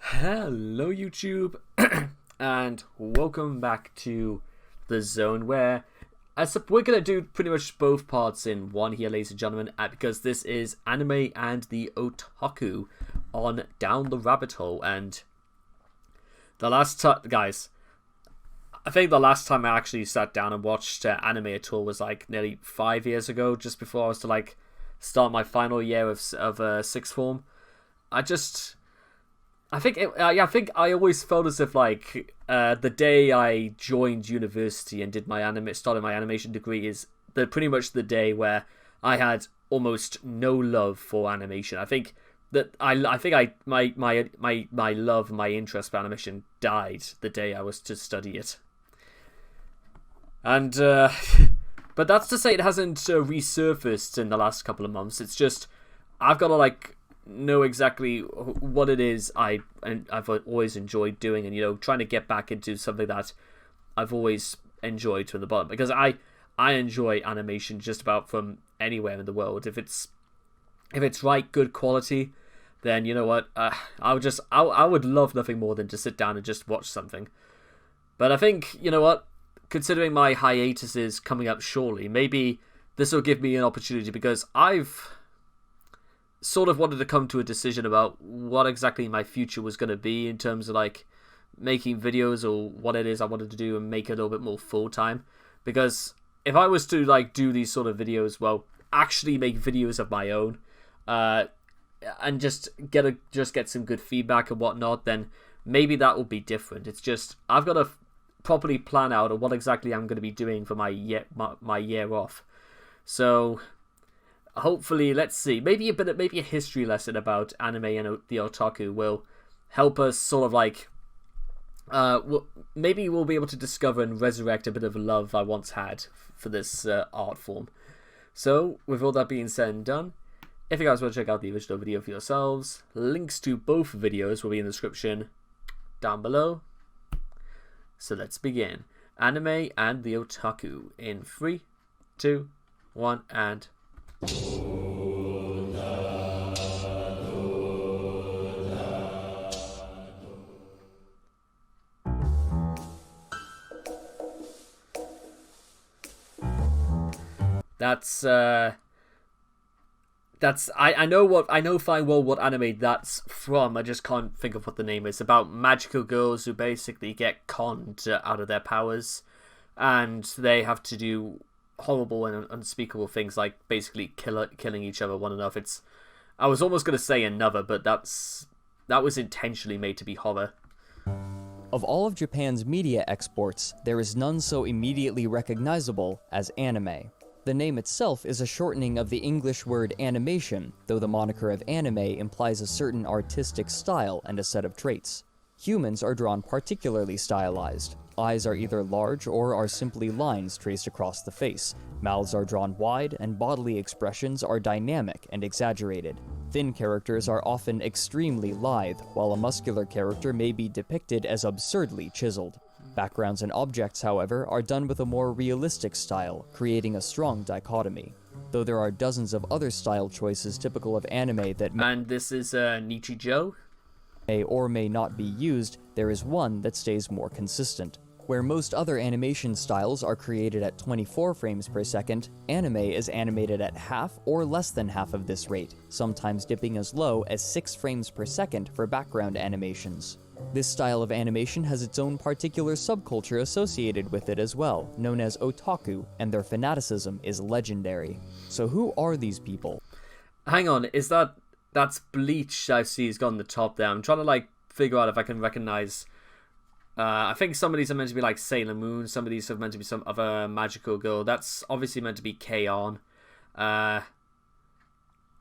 Hello YouTube and welcome back to the zone where we're going to do pretty much both parts in one here, ladies and gentlemen, because this is anime and the otaku on Down the Rabbit Hole. And the last time, guys, I think the last time I actually sat down and watched anime at all was like nearly 5 years ago, just before I was to like start my final year of sixth form. I think I always felt as if like the day I joined university and did started my animation degree is pretty much the day where I had almost no love for animation. I think that my love, my interest for animation died the day I was to study it. And but that's to say it hasn't resurfaced in the last couple of months. It's just I've got to like know exactly what it is I've always enjoyed doing, and trying to get back into something that I've always enjoyed from the bottom, because I enjoy animation just about from anywhere in the world. If it's right, good quality, then you know what, I would love nothing more than to sit down and just watch something. But I think, you know what, considering my hiatus is coming up shortly, maybe this will give me an opportunity, because I've sort of wanted to come to a decision about what exactly my future was going to be in terms of like making videos, or what it is I wanted to do and make it a little bit more full-time. Because if I was to like do these sort of videos, well, actually make videos of my own, and just get some good feedback and whatnot, then maybe that will be different. It's just I've got to properly plan out what exactly I'm going to be doing for my year off. So hopefully, let's see, maybe a history lesson about anime and the otaku will help us sort of like maybe we'll be able to discover and resurrect a bit of love I once had for this art form. So with all that being said and done, if you guys want to check out the original video for yourselves, links to both videos will be in the description down below. So let's begin. Anime and the otaku in 3, 2, 1, and I know fine well what anime that's from. I just can't think of what the name is. About magical girls who basically get conned out of their powers, and they have to do horrible and unspeakable things, like basically killing each other, one another. I was almost going to say another, but that was intentionally made to be horror. Of all of Japan's media exports, there is none so immediately recognizable as anime. The name itself is a shortening of the English word animation, though the moniker of anime implies a certain artistic style and a set of traits. Humans are drawn particularly stylized. Eyes are either large or are simply lines traced across the face. Mouths are drawn wide, and bodily expressions are dynamic and exaggerated. Thin characters are often extremely lithe, while a muscular character may be depicted as absurdly chiseled. Backgrounds and objects, however, are done with a more realistic style, creating a strong dichotomy. Though there are dozens of other style choices typical of anime that And this is Nichijou. May or may not be used, there is one that stays more consistent. Where most other animation styles are created at 24 frames per second, anime is animated at half or less than half of this rate, sometimes dipping as low as 6 frames per second for background animations. This style of animation has its own particular subculture associated with it as well, known as otaku, and their fanaticism is legendary. So who are these people? Hang on, that's Bleach I see has got on the top there. I'm trying to like figure out if I can recognize. I think some of these are meant to be like Sailor Moon. Some of these are meant to be some other magical girl. That's obviously meant to be K-On. I'm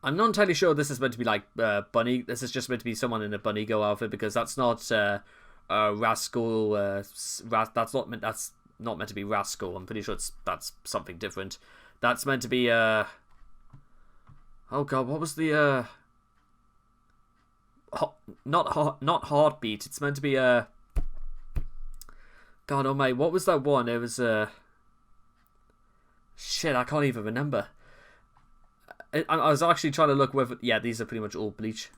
not entirely sure this is meant to be like Bunny. This is just meant to be someone in a Bunny Girl outfit, because that's not Rascal. That's not meant to be Rascal. I'm pretty sure that's something different. That's meant to be oh god, what was the not Heartbeat. It's meant to be God, oh my, what was that one? It was shit, I can't even remember. I was actually trying to look whether... Yeah, these are pretty much all Bleach.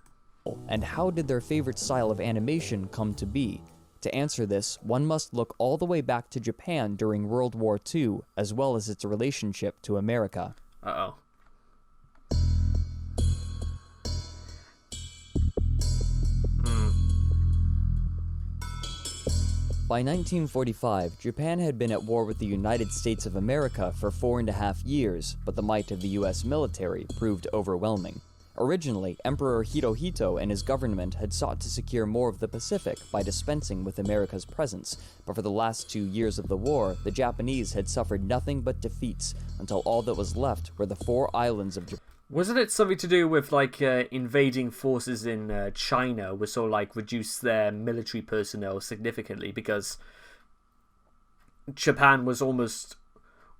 And how did their favorite style of animation come to be? To answer this, one must look all the way back to Japan during World War II, as well as its relationship to America. Uh-oh. By 1945, Japan had been at war with the United States of America for 4.5 years, but the might of the US military proved overwhelming. Originally, Emperor Hirohito and his government had sought to secure more of the Pacific by dispensing with America's presence, but for the last 2 years of the war, the Japanese had suffered nothing but defeats, until all that was left were the 4 islands of Japan. Wasn't it something to do with, like, invading forces in China was sort of, like, reduce their military personnel significantly because Japan was almost...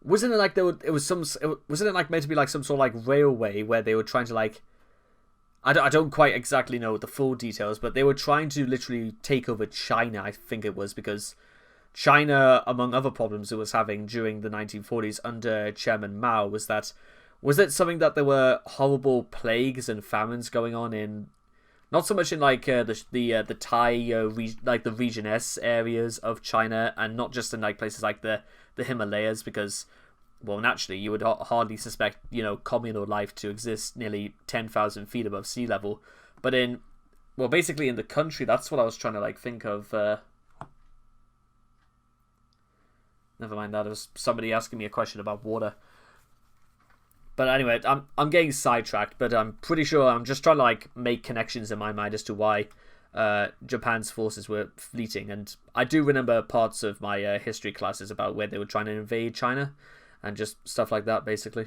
Wasn't it like there were, it was some... Wasn't it, like, meant to be, like, some sort of, like, railway where they were trying to, like... I don't quite exactly know the full details, but they were trying to literally take over China, I think it was, because China, among other problems it was having during the 1940s under Chairman Mao, was that... Was it something that there were horrible plagues and famines going on in, not so much in like the Thai like the Region S areas of China, and not just in like places like the Himalayas, because, well, naturally you would hardly suspect communal life to exist nearly 10,000 feet above sea level, but in, well, basically in the country. That's what I was trying to like think of. Never mind that. It was somebody asking me a question about water. But anyway, I'm getting sidetracked, but I'm pretty sure I'm just trying to like make connections in my mind as to why Japan's forces were fleeting. And I do remember parts of my history classes about where they were trying to invade China and just stuff like that, basically.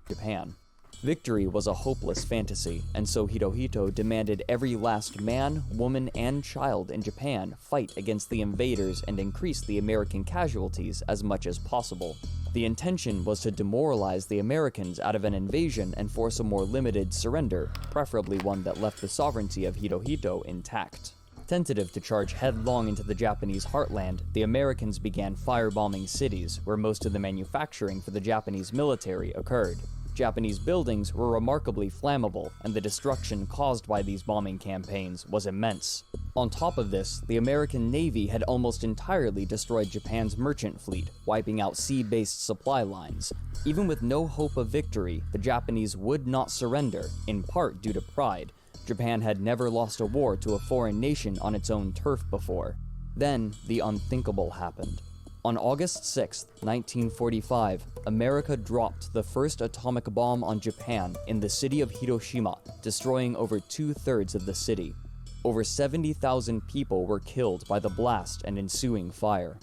Japan. Victory was a hopeless fantasy, and so Hirohito demanded every last man, woman, and child in Japan fight against the invaders and increase the American casualties as much as possible. The intention was to demoralize the Americans out of an invasion and force a more limited surrender, preferably one that left the sovereignty of Hirohito intact. Tentative to charge headlong into the Japanese heartland, the Americans began firebombing cities where most of the manufacturing for the Japanese military occurred. Japanese buildings were remarkably flammable, and the destruction caused by these bombing campaigns was immense. On top of this, the American Navy had almost entirely destroyed Japan's merchant fleet, wiping out sea-based supply lines. Even with no hope of victory, the Japanese would not surrender, in part due to pride. Japan had never lost a war to a foreign nation on its own turf before. Then, the unthinkable happened. On August 6, 1945, America dropped the first atomic bomb on Japan in the city of Hiroshima, destroying over 2/3 of the city. Over 70,000 people were killed by the blast and ensuing fire.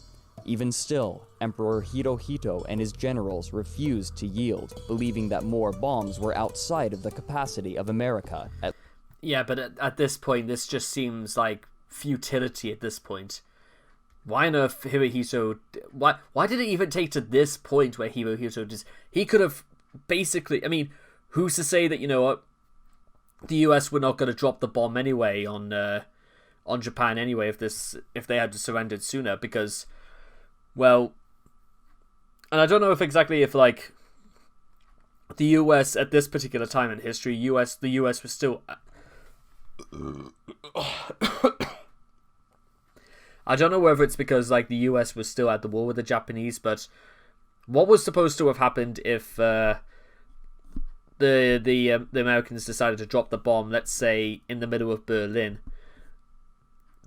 Even still, Emperor Hirohito and his generals refused to yield, believing that more bombs were outside of the capacity of America. Yeah, but at this point, this just seems like futility at this point. Why on earth Hirohito... Why did it even take to this point where Hirohito just... He could have basically... I mean, who's to say that, the US were not going to drop the bomb anyway on Japan anyway if they had surrendered sooner, because, well... And I don't know if like the US at this particular time in history, the US was still... I don't know whether it's because like the US was still at the war with the Japanese, but what was supposed to have happened if the Americans decided to drop the bomb, let's say in the middle of Berlin?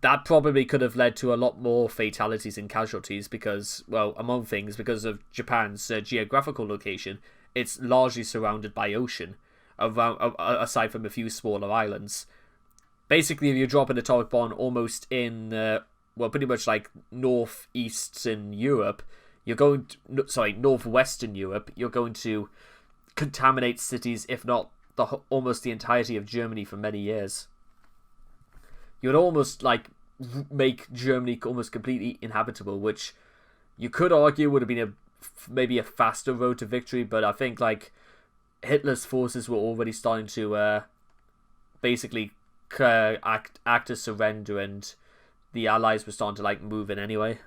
That probably could have led to a lot more fatalities and casualties because, well, among things, because of Japan's geographical location, it's largely surrounded by ocean, aside from a few smaller islands. Basically, if you drop an atomic bomb almost in pretty much like northwestern Europe, you're going to contaminate cities, if not almost the entirety of Germany for many years. You would almost like make Germany almost completely inhabitable, which you could argue would have been maybe a faster road to victory, but I think like Hitler's forces were already starting to basically act as surrender, and the Allies were starting to like move in anyway.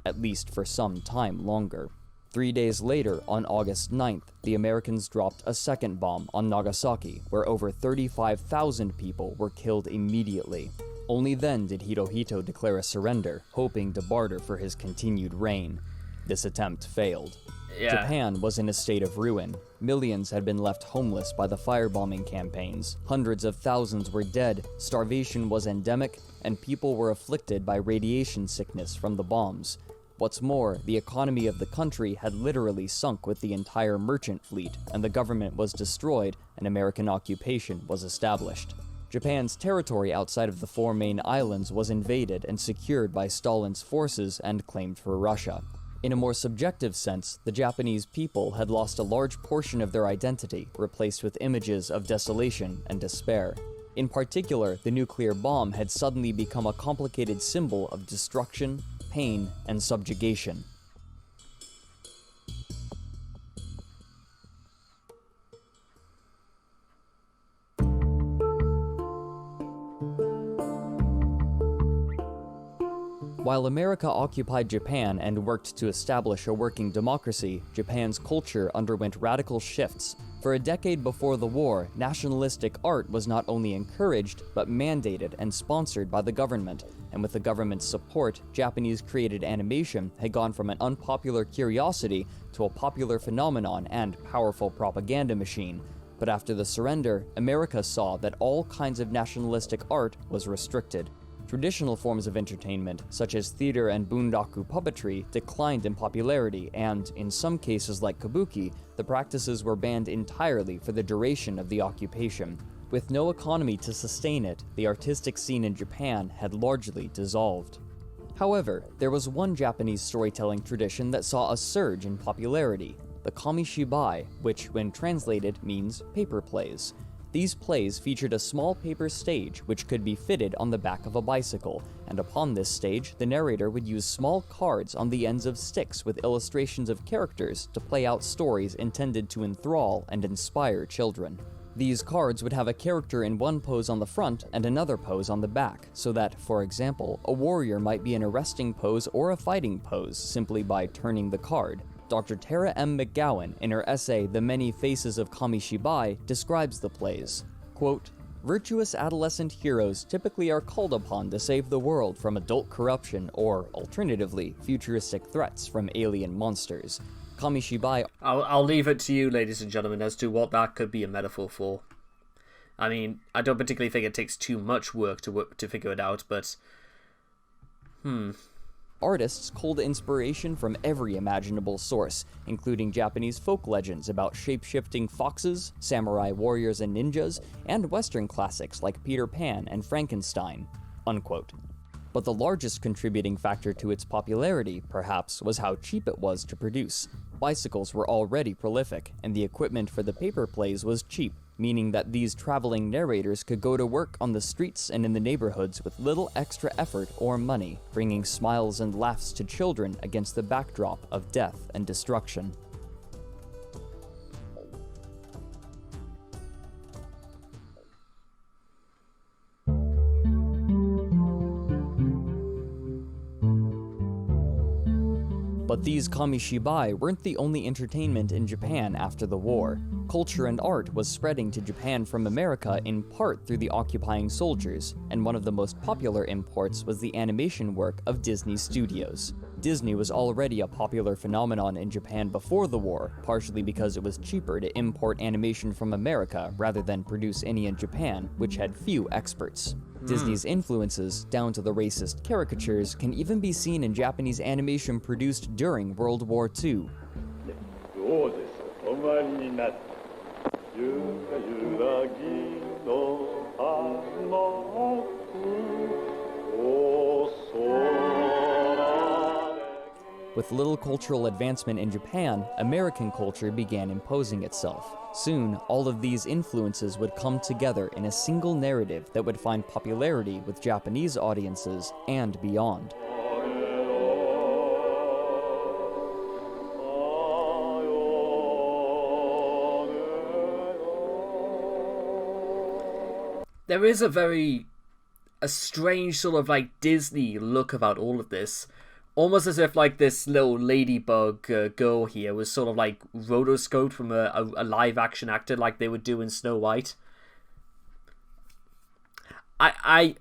At least for some time longer. 3 days later, on August 9th, the Americans dropped a second bomb on Nagasaki, where over 35,000 people were killed immediately. Only then did Hirohito declare a surrender, hoping to barter for his continued reign. This attempt failed. Yeah. Japan was in a state of ruin. Millions had been left homeless by the firebombing campaigns. Hundreds of thousands were dead, starvation was endemic, and people were afflicted by radiation sickness from the bombs. What's more, the economy of the country had literally sunk with the entire merchant fleet, and the government was destroyed and American occupation was established. Japan's territory outside of the 4 main islands was invaded and secured by Stalin's forces and claimed for Russia. In a more subjective sense, the Japanese people had lost a large portion of their identity, replaced with images of desolation and despair. In particular, the nuclear bomb had suddenly become a complicated symbol of destruction, pain, and subjugation. While America occupied Japan and worked to establish a working democracy, Japan's culture underwent radical shifts. For a decade before the war, nationalistic art was not only encouraged, but mandated and sponsored by the government, and with the government's support, Japanese-created animation had gone from an unpopular curiosity to a popular phenomenon and powerful propaganda machine. But after the surrender, America saw that all kinds of nationalistic art was restricted. Traditional forms of entertainment, such as theater and bunraku puppetry, declined in popularity, and, in some cases like kabuki, the practices were banned entirely for the duration of the occupation. With no economy to sustain it, the artistic scene in Japan had largely dissolved. However, there was one Japanese storytelling tradition that saw a surge in popularity: the kamishibai, which, when translated, means paper plays. These plays featured a small paper stage which could be fitted on the back of a bicycle, and upon this stage, the narrator would use small cards on the ends of sticks with illustrations of characters to play out stories intended to enthrall and inspire children. These cards would have a character in one pose on the front and another pose on the back, so that, for example, a warrior might be in a resting pose or a fighting pose simply by turning the card. Dr. Tara M. McGowan, in her essay The Many Faces of Kamishibai, describes the plays. Quote, "Virtuous adolescent heroes typically are called upon to save the world from adult corruption or, alternatively, futuristic threats from alien monsters. Kamishibai..." I'll leave it to you, ladies and gentlemen, as to what that could be a metaphor for. I mean, I don't particularly think it takes too much work to figure it out, but... Artists culled inspiration from every imaginable source, including Japanese folk legends about shape-shifting foxes, samurai warriors and ninjas, and Western classics like Peter Pan and Frankenstein." Unquote. But the largest contributing factor to its popularity, perhaps, was how cheap it was to produce. Bicycles were already prolific, and the equipment for the paper plays was cheap, meaning that these traveling narrators could go to work on the streets and in the neighborhoods with little extra effort or money, bringing smiles and laughs to children against the backdrop of death and destruction. But these kamishibai weren't the only entertainment in Japan after the war. Culture and art was spreading to Japan from America in part through the occupying soldiers, and one of the most popular imports was the animation work of Disney Studios. Disney was already a popular phenomenon in Japan before the war, partially because it was cheaper to import animation from America rather than produce any in Japan, which had few experts. Disney's influences, down to the racist caricatures, can even be seen in Japanese animation produced during World War II. With little cultural advancement in Japan, American culture began imposing itself. Soon, all of these influences would come together in a single narrative that would find popularity with Japanese audiences and beyond. There is a strange sort of like Disney look about all of this, almost as if like this little ladybug girl here was sort of like rotoscoped from a live action actor, like they would do in Snow White. I'm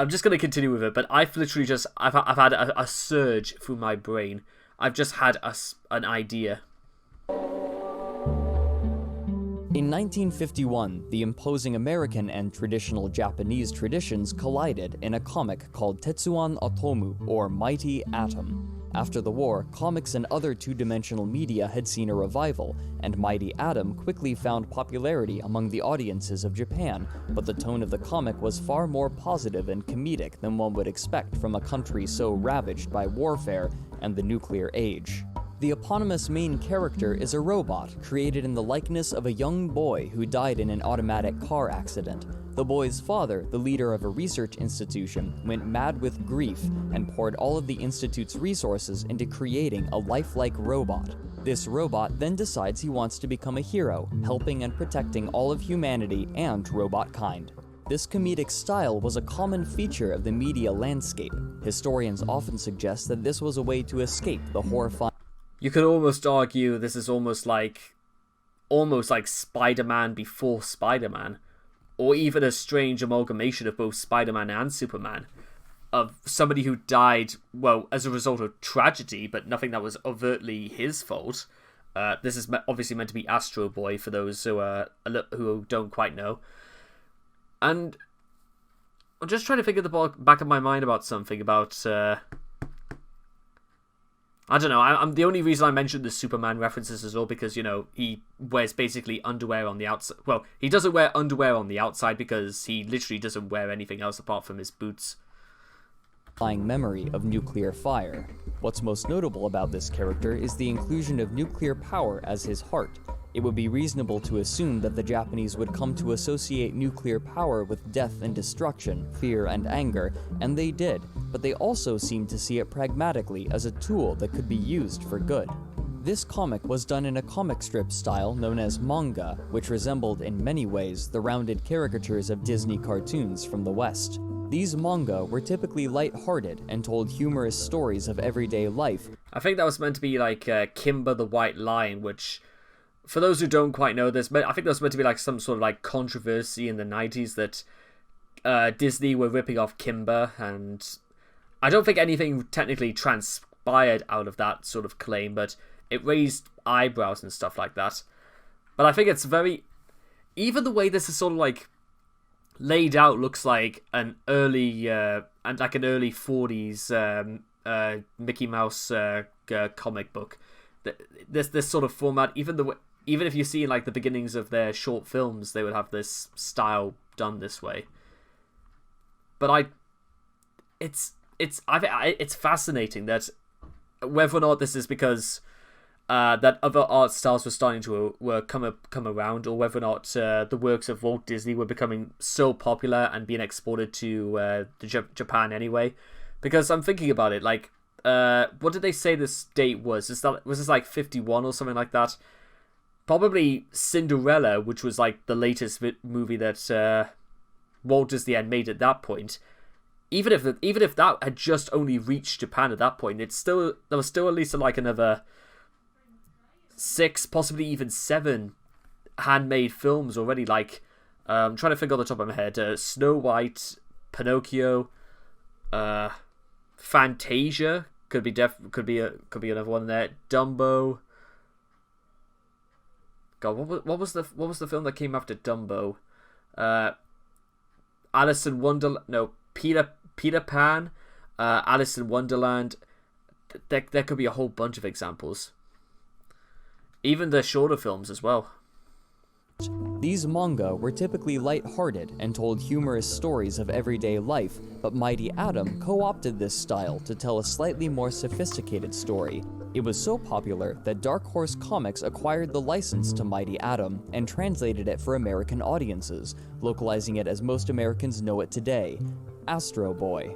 just gonna continue with it, but I've literally just I've had a surge through my brain. I've just had an idea. In 1951, the imposing American and traditional Japanese traditions collided in a comic called Tetsuan Atomu, or Mighty Atom. After the war, comics and other two-dimensional media had seen a revival, and Mighty Atom quickly found popularity among the audiences of Japan, but the tone of the comic was far more positive and comedic than one would expect from a country so ravaged by warfare and the nuclear age. The eponymous main character is a robot created in the likeness of a young boy who died in an automatic car accident. The boy's father, the leader of a research institution, went mad with grief and poured all of the institute's resources into creating a lifelike robot. This robot then decides he wants to become a hero, helping and protecting all of humanity and robot kind. This comedic style was a common feature of the media landscape. Historians often suggest that this was a way to escape the horrifying. You could almost argue this is almost like Spider-Man before Spider-Man, or even a strange amalgamation of both Spider-Man and Superman, of somebody who died, well, as a result of tragedy, but nothing that was overtly his fault. This is obviously meant to be Astro Boy for those who don't quite know. And I'm just trying to figure the back of my mind about something about. I don't know. I'm the only reason I mentioned the Superman references is all because, you know, he wears basically underwear on the outside. Well, he doesn't wear underwear on the outside because he literally doesn't wear anything else apart from his boots. Memory of nuclear fire. What's most notable about this character is the inclusion of nuclear power as his heart. It would be reasonable to assume that the Japanese would come to associate nuclear power with death and destruction, fear and anger, and they did, but they also seemed to see it pragmatically as a tool that could be used for good. This comic was done in a comic strip style known as manga, which resembled in many ways the rounded caricatures of Disney cartoons from the West. These manga were typically light-hearted and told humorous stories of everyday life. I think that was meant to be like Kimba the White Lion, which, for those who don't quite know this, I think that was meant to be like some sort of like controversy in the 90s that Disney were ripping off Kimba, and I don't think anything technically transpired out of that sort of claim, but it raised eyebrows and stuff like that. But I think it's very... Even the way this is sort of like laid out looks like an early 40s Mickey Mouse comic book. This sort of format, even if you see like the beginnings of their short films, they would have this style done this way. But it's fascinating that whether or not this is because that other art styles were starting to come around, or whether or not the works of Walt Disney were becoming so popular and being exported to Japan anyway. Because I'm thinking about it, like, what did they say this date was? Was this like 51 or something like that? Probably Cinderella, which was like the latest movie that Walt Disney had made at that point. Even if that had just only reached Japan at that point, there was still at least like another 6, possibly even 7 handmade films already. Like, I'm trying to think on the top of my head: Snow White, Pinocchio, Fantasia could be another one there. Dumbo. God, what was the film that came after Dumbo? Alice in Wonderland. No, Peter Pan. Alice in Wonderland. There could be a whole bunch of examples. Even the shorter films as well. These manga were typically light-hearted and told humorous stories of everyday life, but Mighty Atom co-opted this style to tell a slightly more sophisticated story. It was so popular that Dark Horse Comics acquired the license to Mighty Atom and translated it for American audiences, localizing it as most Americans know it today: Astro Boy.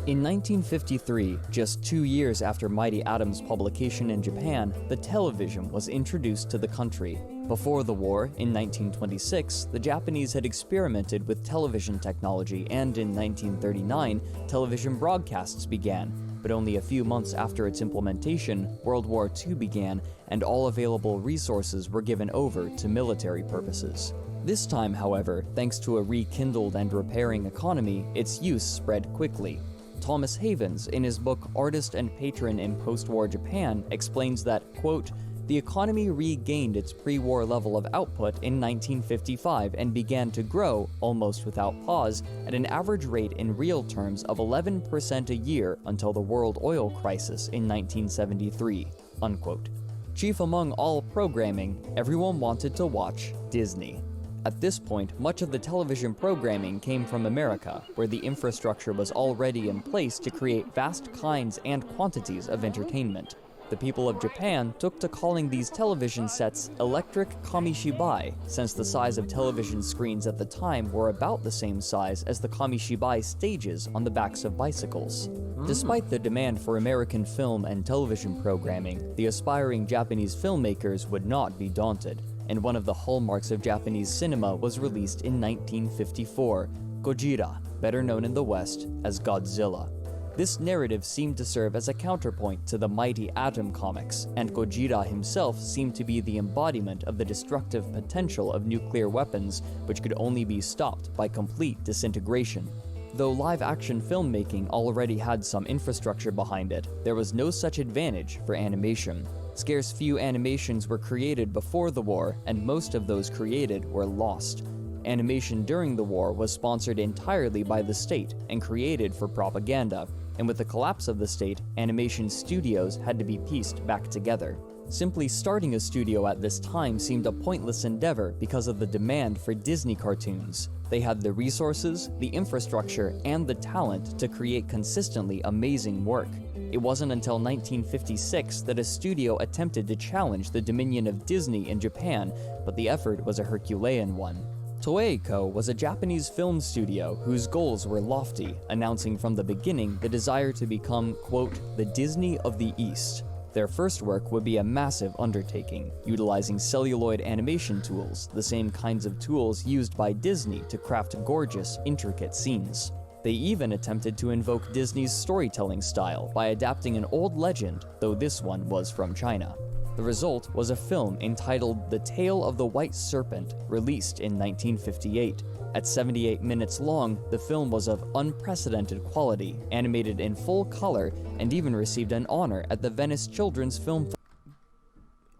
In 1953, just 2 years after Mighty Atom's publication in Japan, the television was introduced to the country. Before the war, in 1926, the Japanese had experimented with television technology, and in 1939, television broadcasts began. But only a few months after its implementation, World War II began, and all available resources were given over to military purposes. This time, however, thanks to a rekindled and repairing economy, its use spread quickly. Thomas Havens, in his book Artist and Patron in Post-War Japan, explains that, quote, "The economy regained its pre-war level of output in 1955 and began to grow, almost without pause, at an average rate in real terms of 11% a year until the world oil crisis in 1973." Unquote. Chief among all programming, everyone wanted to watch Disney. At this point, much of the television programming came from America, where the infrastructure was already in place to create vast kinds and quantities of entertainment. The people of Japan took to calling these television sets electric kamishibai, since the size of television screens at the time were about the same size as the kamishibai stages on the backs of bicycles. Despite the demand for American film and television programming, the aspiring Japanese filmmakers would not be daunted, and one of the hallmarks of Japanese cinema was released in 1954, Gojira, better known in the West as Godzilla. This narrative seemed to serve as a counterpoint to the Mighty Atom comics, and Gojira himself seemed to be the embodiment of the destructive potential of nuclear weapons, which could only be stopped by complete disintegration. Though live-action filmmaking already had some infrastructure behind it, there was no such advantage for animation. Scarce few animations were created before the war, and most of those created were lost. Animation during the war was sponsored entirely by the state and created for propaganda, and with the collapse of the state, animation studios had to be pieced back together. Simply starting a studio at this time seemed a pointless endeavor because of the demand for Disney cartoons. They had the resources, the infrastructure, and the talent to create consistently amazing work. It wasn't until 1956 that a studio attempted to challenge the dominion of Disney in Japan, but the effort was a Herculean one. Toei Co. was a Japanese film studio whose goals were lofty, announcing from the beginning the desire to become, quote, the Disney of the East. Their first work would be a massive undertaking, utilizing celluloid animation tools, the same kinds of tools used by Disney to craft gorgeous, intricate scenes. They even attempted to invoke Disney's storytelling style by adapting an old legend, though this one was from China. The result was a film entitled The Tale of the White Serpent, released in 1958. At 78 minutes long, the film was of unprecedented quality, animated in full color, and even received an honor at the Venice Children's Film.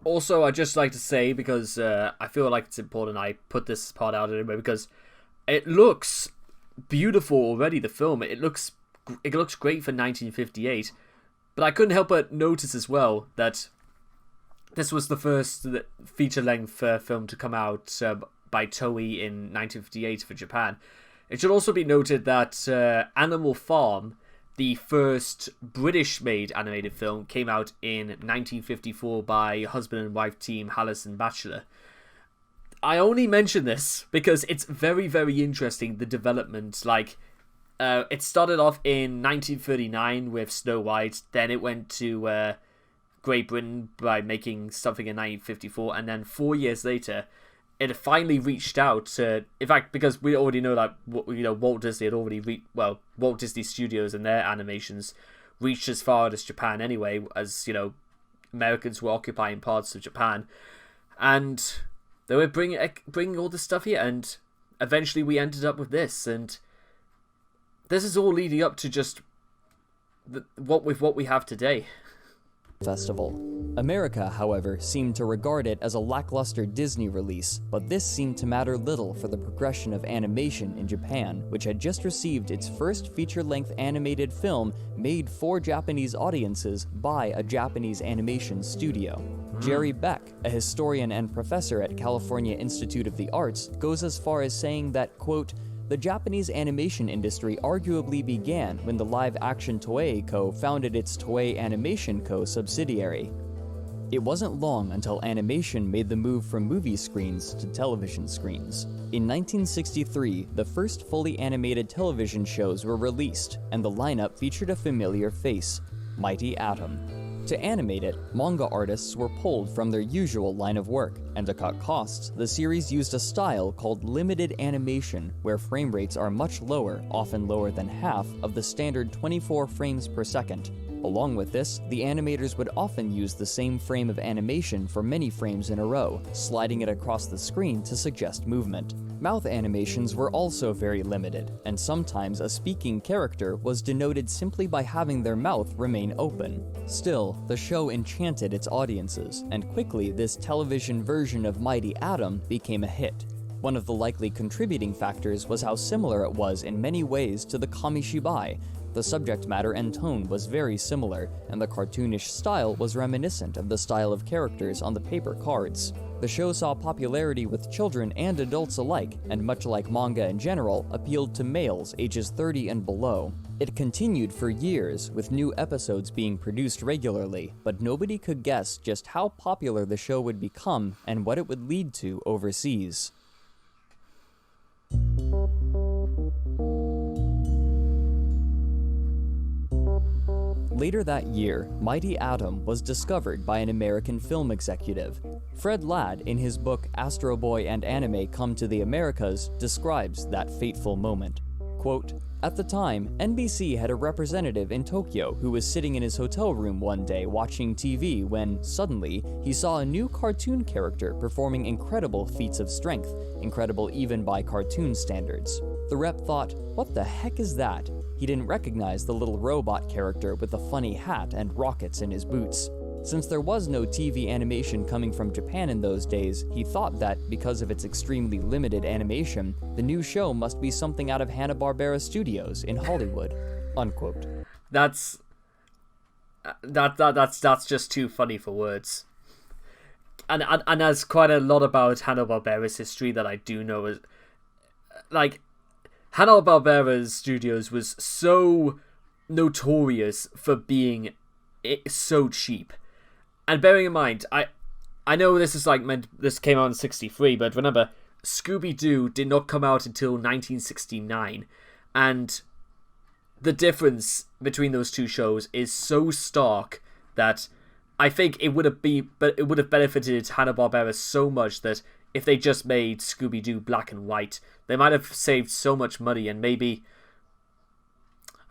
Also, I'd just like to say, because I feel like it's important I put this part out anyway, because it looks beautiful already, the film. It looks great for 1958, but I couldn't help but notice as well that this was the first feature-length film to come out by Toei in 1958 for Japan. It should also be noted that Animal Farm, the first British-made animated film, came out in 1954 by husband and wife team Hallison Batchelor. I only mention this because it's very, very interesting, the development. It started off in 1939 with Snow White, then it went to Great Britain by making something in 1954, and then 4 years later, it finally reached out. In fact, because we already know that Walt Disney had already Walt Disney Studios and their animations reached as far as Japan anyway, as Americans were occupying parts of Japan, and they were bringing all this stuff here, and eventually we ended up with this, and this is all leading up to just what we have today. Festival. America, however, seemed to regard it as a lackluster Disney release, but this seemed to matter little for the progression of animation in Japan, which had just received its first feature-length animated film made for Japanese audiences by a Japanese animation studio. Jerry Beck, a historian and professor at California Institute of the Arts, goes as far as saying that, quote, the Japanese animation industry arguably began when the live-action Toei Co. founded its Toei Animation Co. subsidiary. It wasn't long until animation made the move from movie screens to television screens. In 1963, the first fully animated television shows were released, and the lineup featured a familiar face, Mighty Atom. To animate it, manga artists were pulled from their usual line of work, and to cut costs, the series used a style called limited animation, where frame rates are much lower, often lower than half, of the standard 24 frames per second. Along with this, the animators would often use the same frame of animation for many frames in a row, sliding it across the screen to suggest movement. Mouth animations were also very limited, and sometimes a speaking character was denoted simply by having their mouth remain open. Still, the show enchanted its audiences, and quickly this television version of Mighty Atom became a hit. One of the likely contributing factors was how similar it was in many ways to the Kamishibai. The subject matter and tone was very similar, and the cartoonish style was reminiscent of the style of characters on the paper cards. The show saw popularity with children and adults alike, and much like manga in general, appealed to males ages 30 and below. It continued for years, with new episodes being produced regularly, but nobody could guess just how popular the show would become and what it would lead to overseas. Later that year, Mighty Atom was discovered by an American film executive. Fred Ladd, in his book Astro Boy and Anime Come to the Americas, describes that fateful moment. Quote, "At the time, NBC had a representative in Tokyo who was sitting in his hotel room one day watching TV when, suddenly, he saw a new cartoon character performing incredible feats of strength, incredible even by cartoon standards. The rep thought, what the heck is that? He didn't recognize the little robot character with the funny hat and rockets in his boots. Since there was no TV animation coming from Japan in those days, he thought that, because of its extremely limited animation, the new show must be something out of Hanna-Barbera Studios in Hollywood." Unquote. That's just too funny for words. And there's quite a lot about Hanna-Barbera's history that I do know. Is like, Hanna-Barbera Studios was so notorious for being so cheap. And bearing in mind, I know this is this came out in 63, but remember, Scooby-Doo did not come out until 1969, and the difference between those two shows is so stark that I think it would have benefited Hanna-Barbera so much that if they just made Scooby-Doo black and white, they might have saved so much money. And maybe,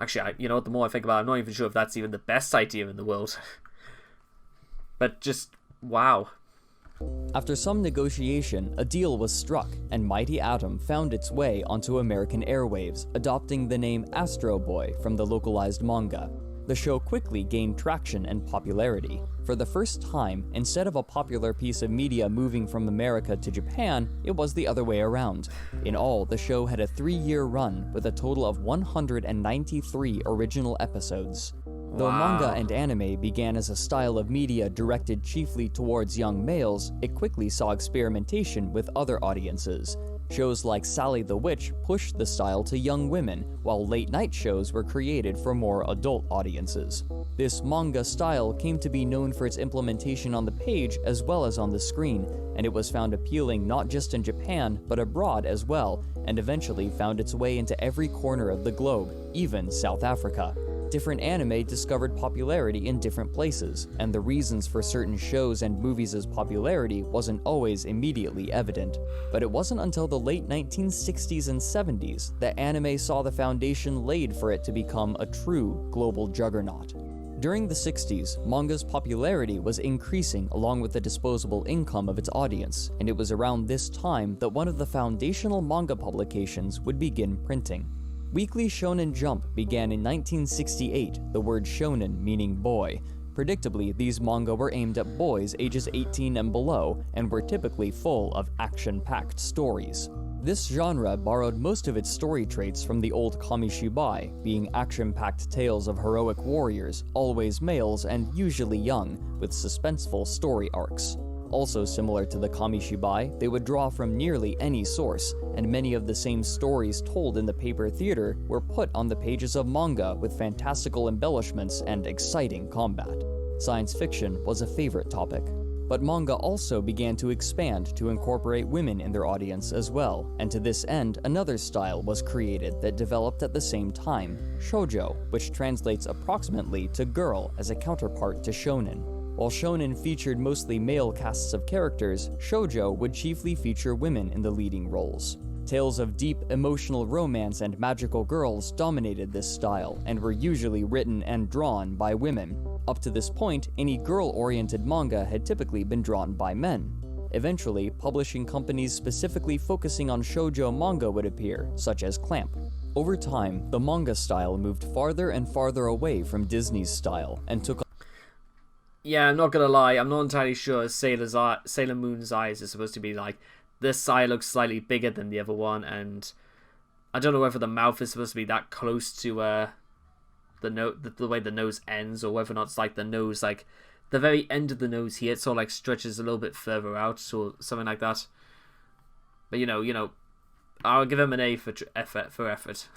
actually, you know, the more I think about it, I'm not even sure if that's even the best idea in the world. But just, wow. After some negotiation, a deal was struck, and Mighty Atom found its way onto American airwaves, adopting the name Astro Boy from the localized manga. The show quickly gained traction and popularity. For the first time, instead of a popular piece of media moving from America to Japan, it was the other way around. In all, the show had a 3-year run with a total of 193 original episodes. Though manga and anime began as a style of media directed chiefly towards young males, it quickly saw experimentation with other audiences. Shows like Sally the Witch pushed the style to young women, while late-night shows were created for more adult audiences. This manga style came to be known for its implementation on the page as well as on the screen, and it was found appealing not just in Japan, but abroad as well, and eventually found its way into every corner of the globe, even South Africa. Different anime discovered popularity in different places, and the reasons for certain shows and movies' popularity wasn't always immediately evident. But it wasn't until the late 1960s and 70s that anime saw the foundation laid for it to become a true global juggernaut. During the 60s, manga's popularity was increasing along with the disposable income of its audience, and it was around this time that one of the foundational manga publications would begin printing. Weekly Shonen Jump began in 1968, the word shonen meaning boy. Predictably, these manga were aimed at boys ages 18 and below, and were typically full of action-packed stories. This genre borrowed most of its story traits from the old Kamishibai, being action-packed tales of heroic warriors, always males and usually young, with suspenseful story arcs. Also similar to the Kamishibai, they would draw from nearly any source, and many of the same stories told in the paper theater were put on the pages of manga with fantastical embellishments and exciting combat. Science fiction was a favorite topic. But manga also began to expand to incorporate women in their audience as well, and to this end, another style was created that developed at the same time, shoujo, which translates approximately to girl as a counterpart to shonen. While shonen featured mostly male casts of characters, shoujo would chiefly feature women in the leading roles. Tales of deep, emotional romance and magical girls dominated this style, and were usually written and drawn by women. Up to this point, any girl-oriented manga had typically been drawn by men. Eventually, publishing companies specifically focusing on shoujo manga would appear, such as Clamp. Over time, the manga style moved farther and farther away from Disney's style, and took... Yeah, I'm not gonna lie, I'm not entirely sure Sailor Moon's eyes is supposed to be like, this eye looks slightly bigger than the other one, and I don't know whether the mouth is supposed to be that close to the way the nose ends, or whether or not it's like the nose, like the very end of the nose here, it sort of like stretches a little bit further out, or something like that. But you know, I'll give him an A for effort.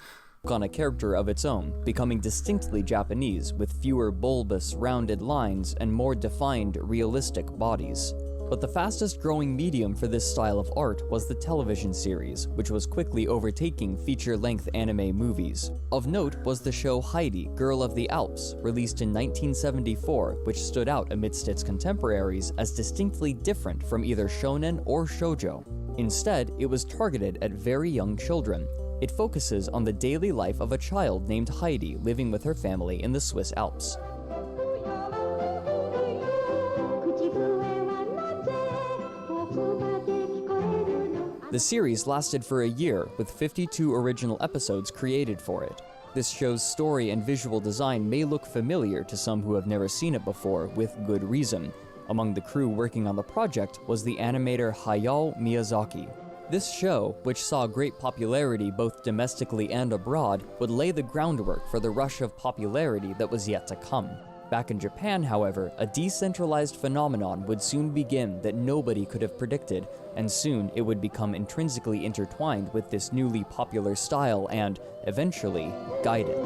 On a character of its own, becoming distinctly Japanese with fewer bulbous, rounded lines and more defined, realistic bodies. But the fastest growing medium for this style of art was the television series, which was quickly overtaking feature-length anime movies. Of note was the show Heidi, Girl of the Alps, released in 1974, which stood out amidst its contemporaries as distinctly different from either shonen or shoujo. Instead, it was targeted at very young children. It focuses on the daily life of a child named Heidi living with her family in the Swiss Alps. The series lasted for a year, with 52 original episodes created for it. This show's story and visual design may look familiar to some who have never seen it before, with good reason. Among the crew working on the project was the animator Hayao Miyazaki. This show, which saw great popularity both domestically and abroad, would lay the groundwork for the rush of popularity that was yet to come. Back in Japan, however, a decentralized phenomenon would soon begin that nobody could have predicted, and soon it would become intrinsically intertwined with this newly popular style and, eventually, guide it.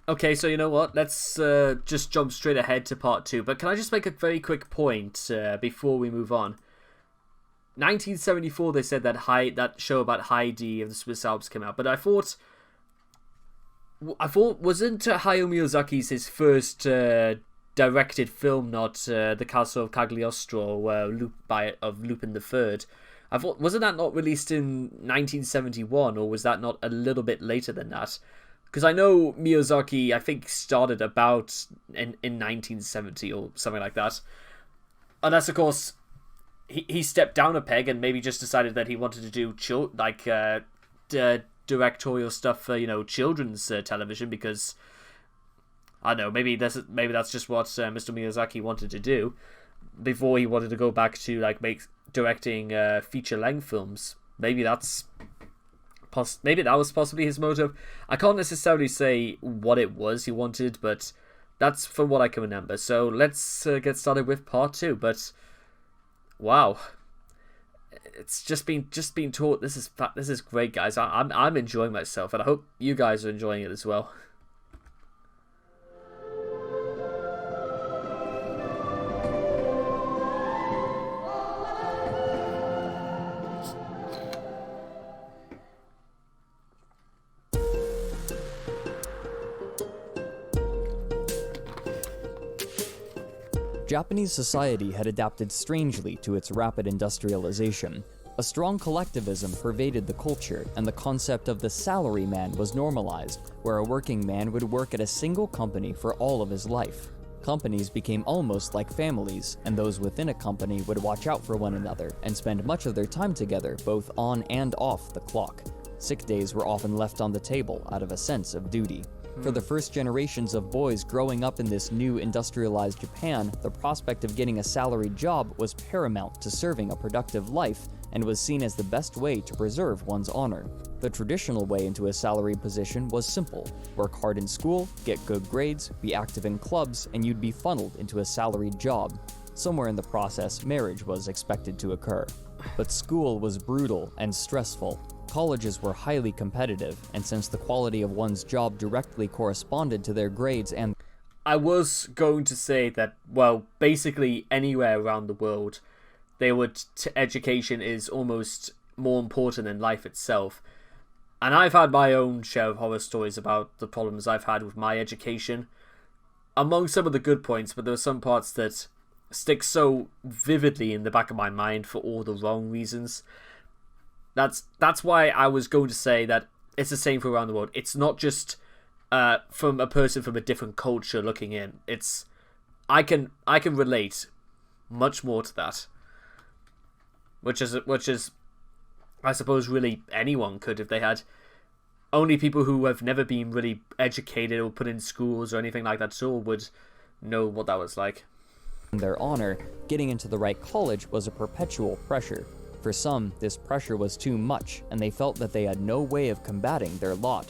Okay, so you know what? Let's just jump straight ahead to part 2. But can I just make a very quick point before we move on? 1974, they said that show about Heidi of the Swiss Alps came out, but I thought wasn't Hayao Miyazaki's his first directed film, not The Castle of Cagliostro, of Lupin III? I thought, wasn't that not released in 1971, or was that not a little bit later than that? Because I know Miyazaki, I think, started about in 1970 or something like that. Unless, of course, he stepped down a peg and maybe just decided that he wanted to do directorial stuff for, children's television, because I don't know, maybe that's just what Mr. Miyazaki wanted to do before he wanted to go back to directing feature-length films. Maybe that was possibly his motive. I can't necessarily say what it was he wanted, but that's from what I can remember. So let's get started with part 2. But wow, it's just been taught. This is great, guys. I'm enjoying myself, and I hope you guys are enjoying it as well. Japanese society had adapted strangely to its rapid industrialization. A strong collectivism pervaded the culture, and the concept of the salaryman was normalized, where a working man would work at a single company for all of his life. Companies became almost like families, and those within a company would watch out for one another and spend much of their time together both on and off the clock. Sick days were often left on the table out of a sense of duty. For the first generations of boys growing up in this new industrialized Japan, the prospect of getting a salaried job was paramount to serving a productive life and was seen as the best way to preserve one's honor. The traditional way into a salaried position was simple: work hard in school, get good grades, be active in clubs, and you'd be funneled into a salaried job. Somewhere in the process, marriage was expected to occur. But school was brutal and stressful. Colleges were highly competitive, and since the quality of one's job directly corresponded to their grades and I was going to say that, well, basically anywhere around the world, education is almost more important than life itself. And I've had my own share of horror stories about the problems I've had with my education. Among some of the good points, but there are some parts that stick so vividly in the back of my mind for all the wrong reasons. That's why I was going to say that it's the same for around the world. It's not just from a person from a different culture looking in. I can relate much more to that, which is I suppose really anyone could if they had. Only people who have never been really educated or put in schools or anything like that at all would know what that was like. their honor, getting into the right college was a perpetual pressure. For some, this pressure was too much, and they felt that they had no way of combating their lot.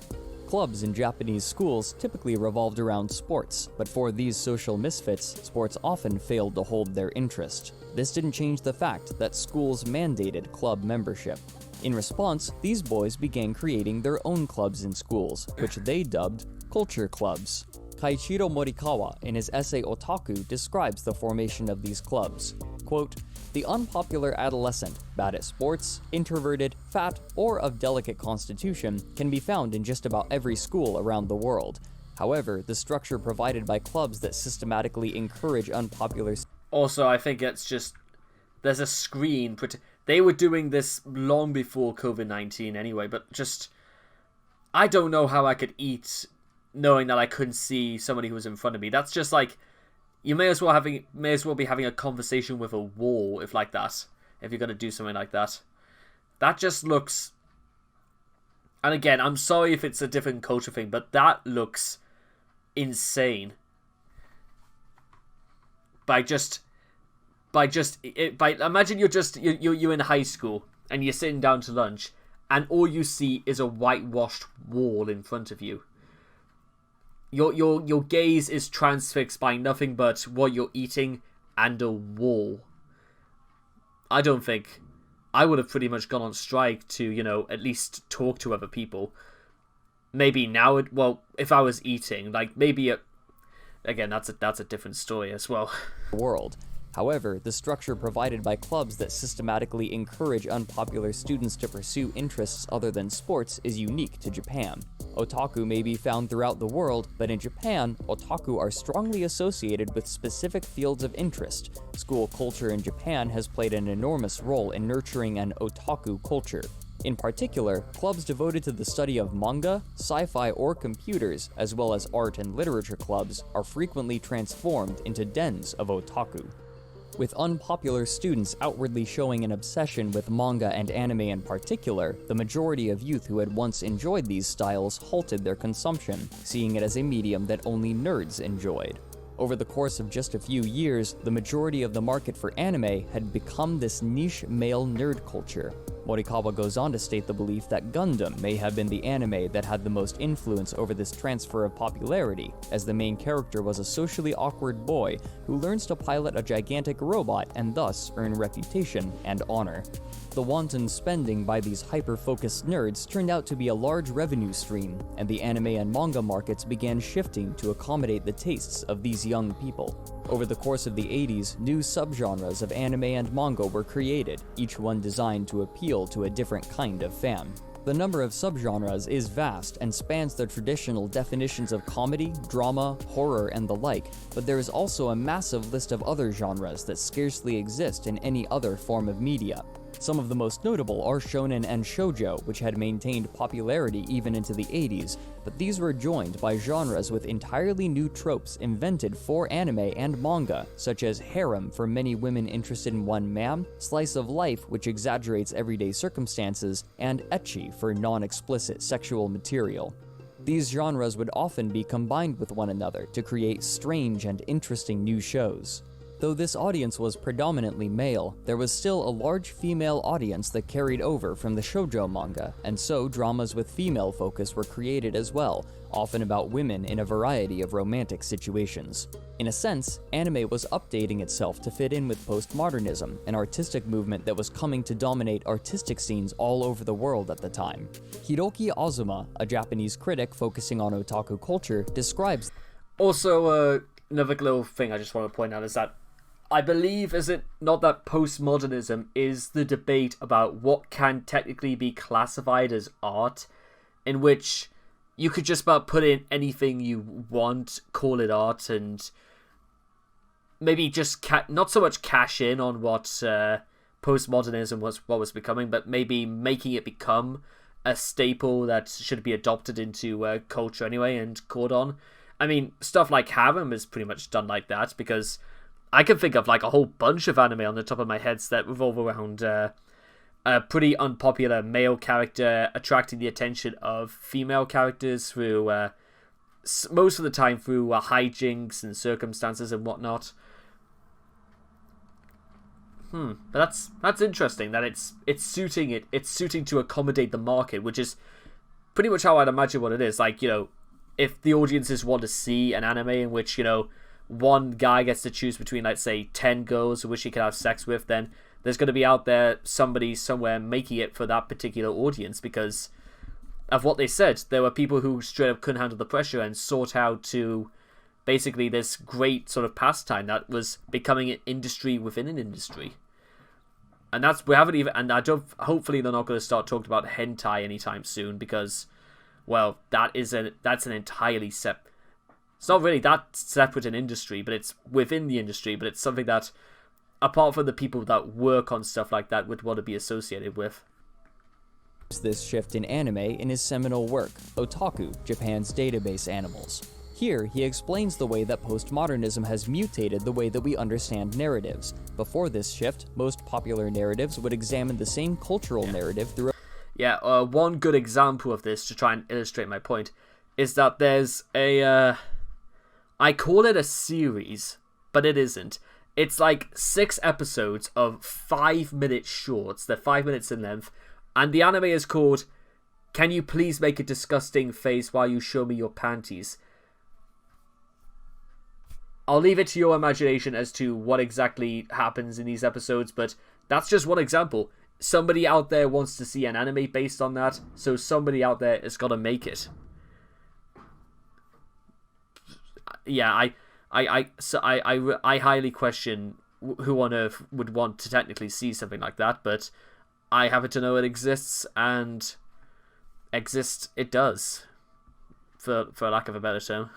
Clubs in Japanese schools typically revolved around sports, but for these social misfits, sports often failed to hold their interest. This didn't change the fact that schools mandated club membership. In response, these boys began creating their own clubs in schools, which they dubbed culture clubs. Kaichiro Morikawa, in his essay Otaku, describes the formation of these clubs. Quote, "The unpopular adolescent, bad at sports, introverted, fat, or of delicate constitution, can be found in just about every school around the world. However, the structure provided by clubs that systematically encourage unpopular..." Also, I think it's just, there's a screen. They were doing this long before COVID-19 anyway, but just, I don't know how I could eat knowing that I couldn't see somebody who was in front of me. That's just like, you may as well be having a conversation with a wall if you're gonna do something like that. That just looks, and again, I'm sorry if it's a different culture thing, but that looks insane. Imagine you're in high school and you're sitting down to lunch and all you see is a whitewashed wall in front of you. Your gaze is transfixed by nothing but what you're eating and a wall. I don't think I would have pretty much gone on strike to, at least talk to other people. Maybe now if I was eating, again, that's a different story as well. World. However, the structure provided by clubs that systematically encourage unpopular students to pursue interests other than sports is unique to Japan. Otaku may be found throughout the world, but in Japan, otaku are strongly associated with specific fields of interest. School culture in Japan has played an enormous role in nurturing an otaku culture. In particular, clubs devoted to the study of manga, sci-fi, or computers, as well as art and literature clubs, are frequently transformed into dens of otaku. With unpopular students outwardly showing an obsession with manga and anime in particular, the majority of youth who had once enjoyed these styles halted their consumption, seeing it as a medium that only nerds enjoyed. Over the course of just a few years, the majority of the market for anime had become this niche male nerd culture. Morikawa goes on to state the belief that Gundam may have been the anime that had the most influence over this transfer of popularity, as the main character was a socially awkward boy who learns to pilot a gigantic robot and thus earn reputation and honor. The wanton spending by these hyper-focused nerds turned out to be a large revenue stream, and the anime and manga markets began shifting to accommodate the tastes of these young people. Over the course of the 80s, new subgenres of anime and manga were created, each one designed to appeal to a different kind of fan. The number of subgenres is vast and spans the traditional definitions of comedy, drama, horror, and the like, but there is also a massive list of other genres that scarcely exist in any other form of media. Some of the most notable are shonen and shoujo, which had maintained popularity even into the 80s, but these were joined by genres with entirely new tropes invented for anime and manga, such as harem for many women interested in one man, slice of life which exaggerates everyday circumstances, and ecchi for non-explicit sexual material. These genres would often be combined with one another to create strange and interesting new shows. Though this audience was predominantly male, there was still a large female audience that carried over from the shoujo manga, and so dramas with female focus were created as well, often about women in a variety of romantic situations. In a sense, anime was updating itself to fit in with postmodernism, an artistic movement that was coming to dominate artistic scenes all over the world at the time. Hiroki Azuma, a Japanese critic focusing on otaku culture, describes... Also, another little thing I just want to point out is that I believe, is it not that postmodernism is the debate about what can technically be classified as art, in which you could just about put in anything you want, call it art, and maybe just not so much cash in on what postmodernism was becoming, but maybe making it become a staple that should be adopted into culture anyway and called on. I mean, stuff like harem is pretty much done like that, because I can think of like a whole bunch of anime on the top of my head that revolve around a pretty unpopular male character attracting the attention of female characters through most of the time through hijinks and circumstances and whatnot. But that's interesting that it's suiting to accommodate the market, which is pretty much how I'd imagine what it is. Like, if the audiences want to see an anime in which, one guy gets to choose between, let's say, 10 girls which he can have sex with, then there's going to be out there somebody somewhere making it for that particular audience, because of what they said. There were people who straight up couldn't handle the pressure and sought out to basically this great sort of pastime that was becoming an industry within an industry. And hopefully they're not going to start talking about hentai anytime soon, because, well, that's an entirely it's not really that separate an industry, but it's within the industry, but it's something that, apart from the people that work on stuff like that, would want to be associated with. This shift in anime in his seminal work, Otaku, Japan's Database Animals. Here, he explains the way that postmodernism has mutated the way that we understand narratives. Before this shift, most popular narratives would examine the same cultural narrative through... One good example of this, to try and illustrate my point, is that there's a... I call it a series, but it isn't. It's like 6 episodes of 5-minute shorts. They're 5 minutes in length. And the anime is called Can You Please Make a Disgusting Face While You Show Me Your Panties? I'll leave it to your imagination as to what exactly happens in these episodes, but that's just one example. Somebody out there wants to see an anime based on that, so somebody out there has got to make it. Yeah, I highly question who on earth would want to technically see something like that, but I happen to know it exists, and exist it does, for lack of a better term.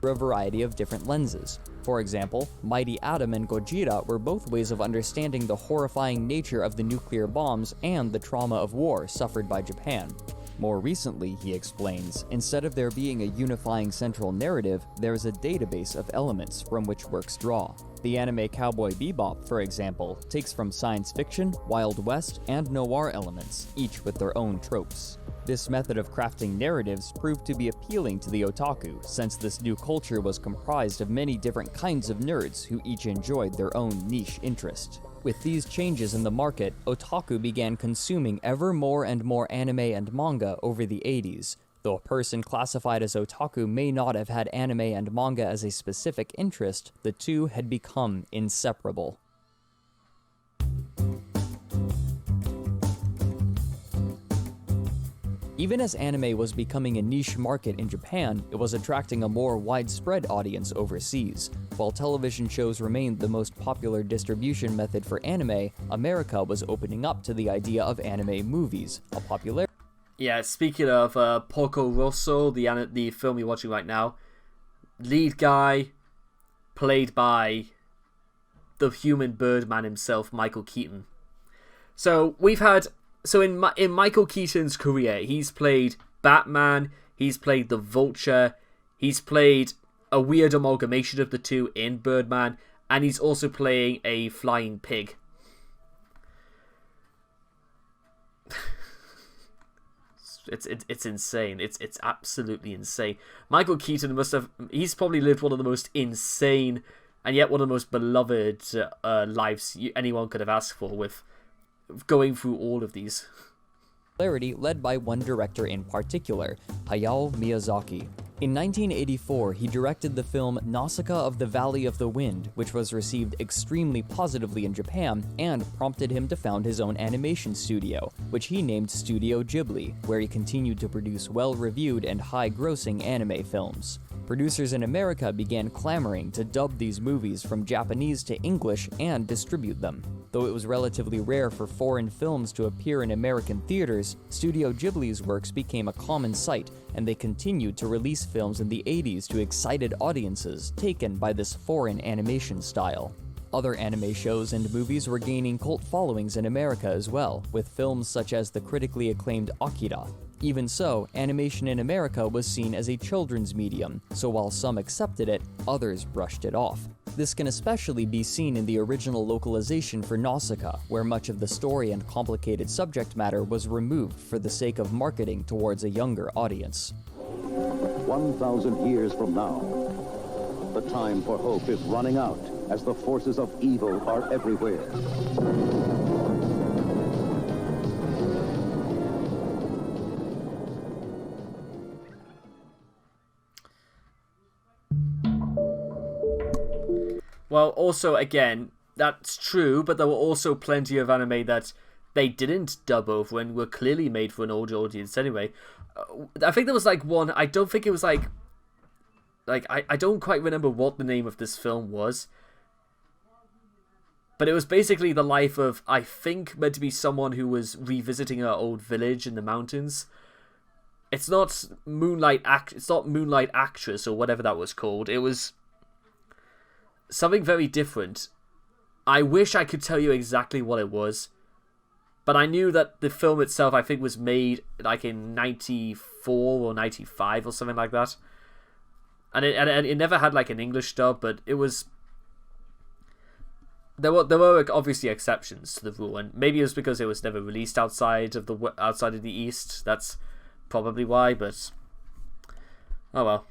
A variety of different lenses. For example, Mighty Atom and Gojira were both ways of understanding the horrifying nature of the nuclear bombs and the trauma of war suffered by Japan. More recently, he explains, instead of there being a unifying central narrative, there is a database of elements from which works draw. The anime Cowboy Bebop, for example, takes from science fiction, Wild West, and noir elements, each with their own tropes. This method of crafting narratives proved to be appealing to the otaku, since this new culture was comprised of many different kinds of nerds who each enjoyed their own niche interest. With these changes in the market, otaku began consuming ever more and more anime and manga over the 80s. Though a person classified as otaku may not have had anime and manga as a specific interest, the two had become inseparable. Even as anime was becoming a niche market in Japan, it was attracting a more widespread audience overseas. While television shows remained the most popular distribution method for anime, America was opening up to the idea of anime movies, a popular... Yeah, speaking of Porco Rosso, the film you're watching right now, lead guy played by the human Birdman himself, Michael Keaton. So we've had... So in Michael Keaton's career, he's played Batman, he's played the Vulture, he's played a weird amalgamation of the two in Birdman, and he's also playing a flying pig. It's insane. It's absolutely insane. Michael Keaton he's probably lived one of the most insane and yet one of the most beloved lives anyone could have asked for, with going through all of these. Popularity led by one director in particular, Hayao Miyazaki. In 1984, he directed the film Nausicaa of the Valley of the Wind, which was received extremely positively in Japan and prompted him to found his own animation studio, which he named Studio Ghibli, where he continued to produce well-reviewed and high-grossing anime films. Producers in America began clamoring to dub these movies from Japanese to English and distribute them. Though it was relatively rare for foreign films to appear in American theaters, Studio Ghibli's works became a common sight, and they continued to release films in the 80s to excited audiences taken by this foreign animation style. Other anime shows and movies were gaining cult followings in America as well, with films such as the critically acclaimed Akira. Even so, animation in America was seen as a children's medium, so while some accepted it, others brushed it off. This can especially be seen in the original localization for Nausicaa, where much of the story and complicated subject matter was removed for the sake of marketing towards a younger audience. 1,000 years from now, the time for hope is running out as the forces of evil are everywhere. Well, also, again, that's true, but there were also plenty of anime that they didn't dub over and were clearly made for an older audience anyway. I think there was like one, I don't think it was like I don't quite remember what the name of this film was, but it was basically the life of, I think, meant to be someone who was revisiting her old village in the mountains. It's not Moonlight Actress or whatever that was called. It was something very different. I wish I could tell you exactly what it was, but I knew that the film itself, I think, was made like in 94 or 95 or something like that. And it never had like an English dub, but it was... There were obviously exceptions to the rule, and maybe it was because it was never released outside of the East. That's probably why, but oh well.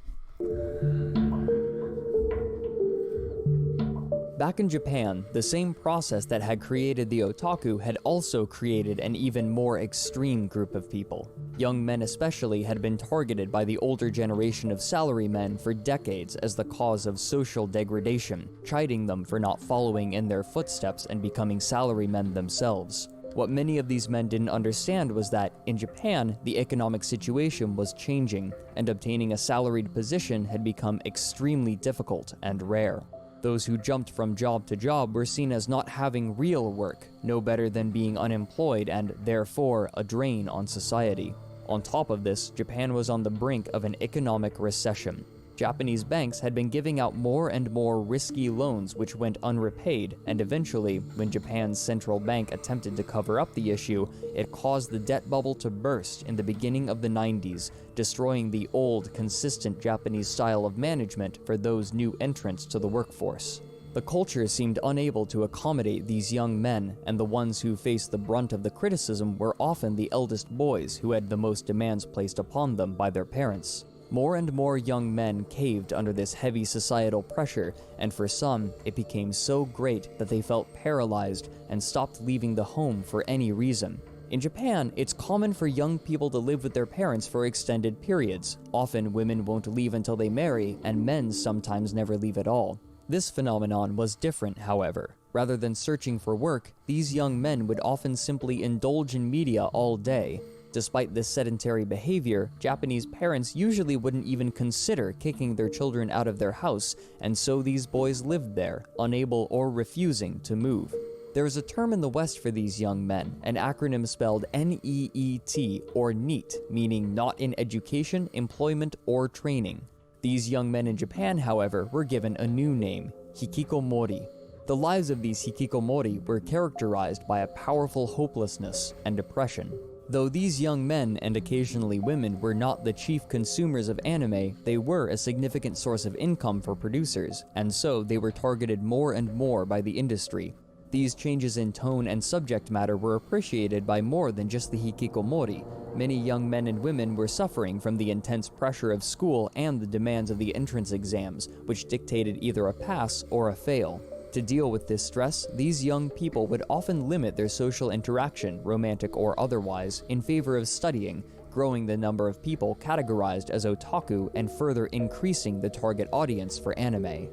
Back in Japan, the same process that had created the otaku had also created an even more extreme group of people. Young men especially had been targeted by the older generation of salarymen for decades as the cause of social degradation, chiding them for not following in their footsteps and becoming salarymen themselves. What many of these men didn't understand was that, in Japan, the economic situation was changing, and obtaining a salaried position had become extremely difficult and rare. Those who jumped from job to job were seen as not having real work, no better than being unemployed and, therefore, a drain on society. On top of this, Japan was on the brink of an economic recession. Japanese banks had been giving out more and more risky loans which went unrepaid, and eventually, when Japan's central bank attempted to cover up the issue, it caused the debt bubble to burst in the beginning of the 90s, destroying the old, consistent Japanese style of management for those new entrants to the workforce. The culture seemed unable to accommodate these young men, and the ones who faced the brunt of the criticism were often the eldest boys who had the most demands placed upon them by their parents. More and more young men caved under this heavy societal pressure, and for some, it became so great that they felt paralyzed and stopped leaving the home for any reason. In Japan, it's common for young people to live with their parents for extended periods. Often, women won't leave until they marry, and men sometimes never leave at all. This phenomenon was different, however. Rather than searching for work, these young men would often simply indulge in media all day. Despite this sedentary behavior, Japanese parents usually wouldn't even consider kicking their children out of their house, and so these boys lived there, unable or refusing to move. There is a term in the West for these young men, an acronym spelled NEET, or NEET, meaning not in education, employment, or training. These young men in Japan, however, were given a new name, hikikomori. The lives of these hikikomori were characterized by a powerful hopelessness and depression. Though these young men, and occasionally women, were not the chief consumers of anime, they were a significant source of income for producers, and so they were targeted more and more by the industry. These changes in tone and subject matter were appreciated by more than just the hikikomori. many young men and women were suffering from the intense pressure of school and the demands of the entrance exams, which dictated either a pass or a fail. To deal with this stress, these young people would often limit their social interaction, romantic or otherwise, in favor of studying, growing the number of people categorized as otaku and further increasing the target audience for anime.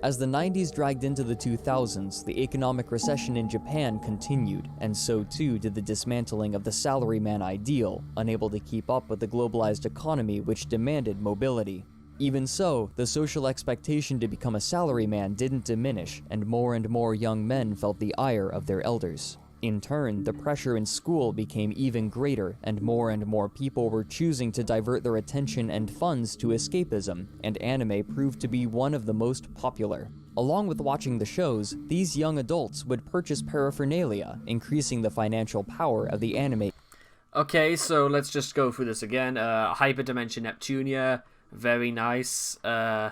As the 90s dragged into the 2000s, the economic recession in Japan continued, and so too did the dismantling of the salaryman ideal, unable to keep up with the globalized economy which demanded mobility. Even so, the social expectation to become a salaryman didn't diminish, and more young men felt the ire of their elders. In turn, the pressure in school became even greater, and more people were choosing to divert their attention and funds to escapism, and anime proved to be one of the most popular. Along with watching the shows, these young adults would purchase paraphernalia, increasing the financial power of the anime. Okay, so let's just go through this again. Hyperdimension Neptunia, very nice. I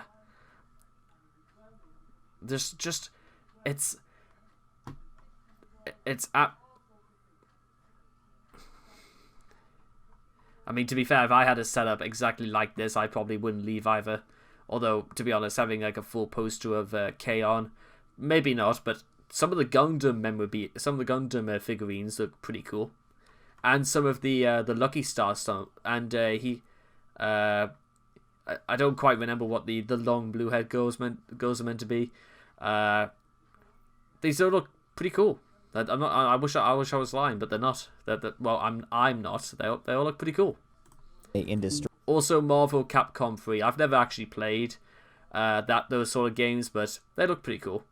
mean, to be fair, if I had a setup exactly like this, I probably wouldn't leave either. Although, to be honest, having like a full poster of K-On, maybe not, but some of the Gundam figurines look pretty cool, and some of the Lucky Star stuff. And I don't quite remember what the long blue head girls are meant to be. These all look pretty cool. I wish I was lying, but they're not. Well, I'm not. They all look pretty cool. Industry. Also, Marvel Capcom 3. I've never actually played those sort of games, but they look pretty cool.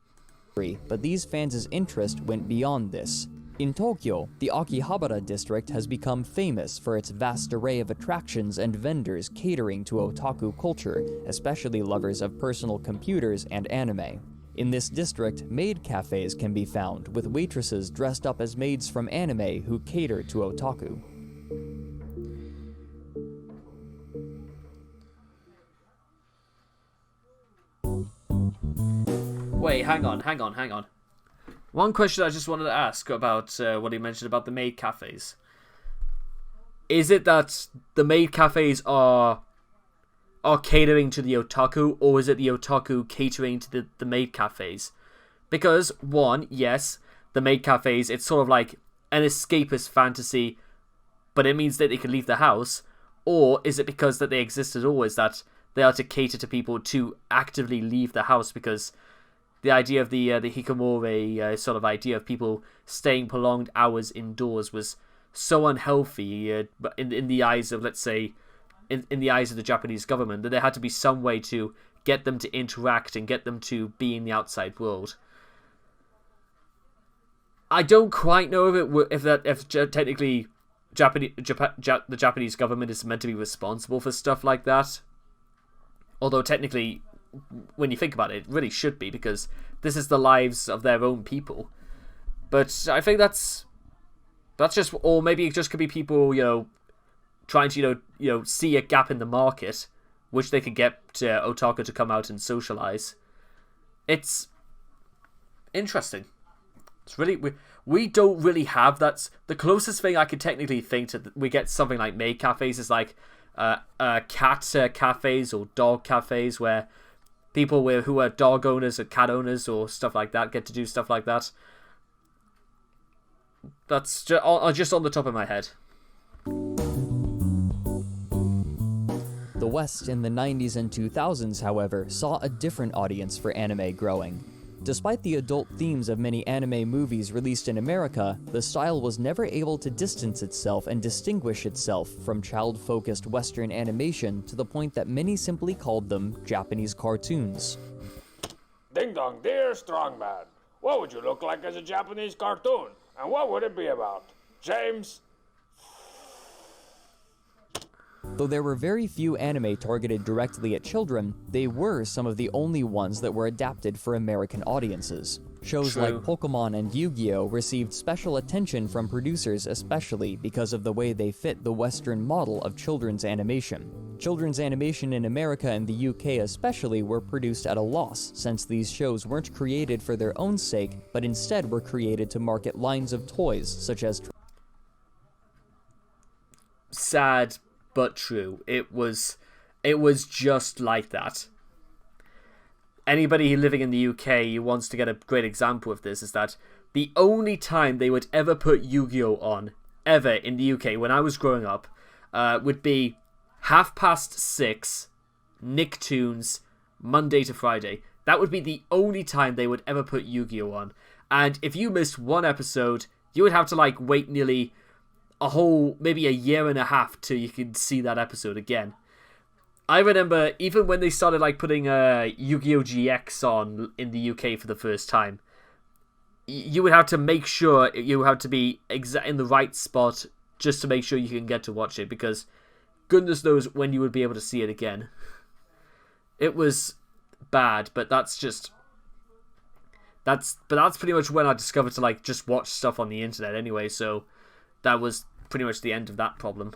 But these fans' interest went beyond this. In Tokyo, the Akihabara district has become famous for its vast array of attractions and vendors catering to otaku culture, especially lovers of personal computers and anime. In this district, maid cafes can be found, with waitresses dressed up as maids from anime who cater to otaku. Wait, hang on. One question I just wanted to ask about what he mentioned about the maid cafes. Is it that the maid cafes are catering to the otaku, or is it the otaku catering to the maid cafes? Because, one, yes, the maid cafes, it's sort of like an escapist fantasy, but it means that they can leave the house, or is it because that they existed always, that they are to cater to people to actively leave the house, because the idea of the hikikomori sort of idea of people staying prolonged hours indoors was so unhealthy in the eyes of, let's say, in the eyes of the Japanese government, that there had to be some way to get them to interact and get them to be in the outside world. I don't quite know if technically the Japanese government is meant to be responsible for stuff like that. Although technically, when you think about it, it really should be, because this is the lives of their own people. But I think that's just, or maybe it just could be people, trying to, see a gap in the market, which they could get otaku to come out and socialize. It's interesting. It's really, we don't really have that. The closest thing I could technically think to we get something like maid cafes is like cat cafes or dog cafes, where people who are dog owners or cat owners or stuff like that get to do stuff like that. That's just on the top of my head. The West in the 90s and 2000s, however, saw a different audience for anime growing. Despite the adult themes of many anime movies released in America, the style was never able to distance itself and distinguish itself from child-focused Western animation, to the point that many simply called them Japanese cartoons. Ding dong, dear strongman. What would you look like as a Japanese cartoon? And what would it be about? James? Though there were very few anime targeted directly at children, they were some of the only ones that were adapted for American audiences. Shows True. like Pokemon and Yu-Gi-Oh! Received special attention from producers, especially because of the way they fit the Western model of children's animation. Children's animation in America and the UK especially were produced at a loss, since these shows weren't created for their own sake, but instead were created to market lines of toys, such as sad but true. It was just like that. Anybody living in the UK who wants to get a great example of this is that the only time they would ever put Yu-Gi-Oh on, ever in the UK when I was growing up, would be 6:30, Nicktoons, Monday to Friday. That would be the only time they would ever put Yu-Gi-Oh on. And if you missed one episode, you would have to like wait nearly maybe a year and a half till you could see that episode again. I remember even when they started like putting Yu-Gi-Oh! GX on in the UK for the first time, you would have to make sure you have to be in the right spot just to make sure you can get to watch it, because goodness knows when you would be able to see it again. It was bad, but that's pretty much when I discovered to like just watch stuff on the internet anyway, so that was pretty much the end of that problem.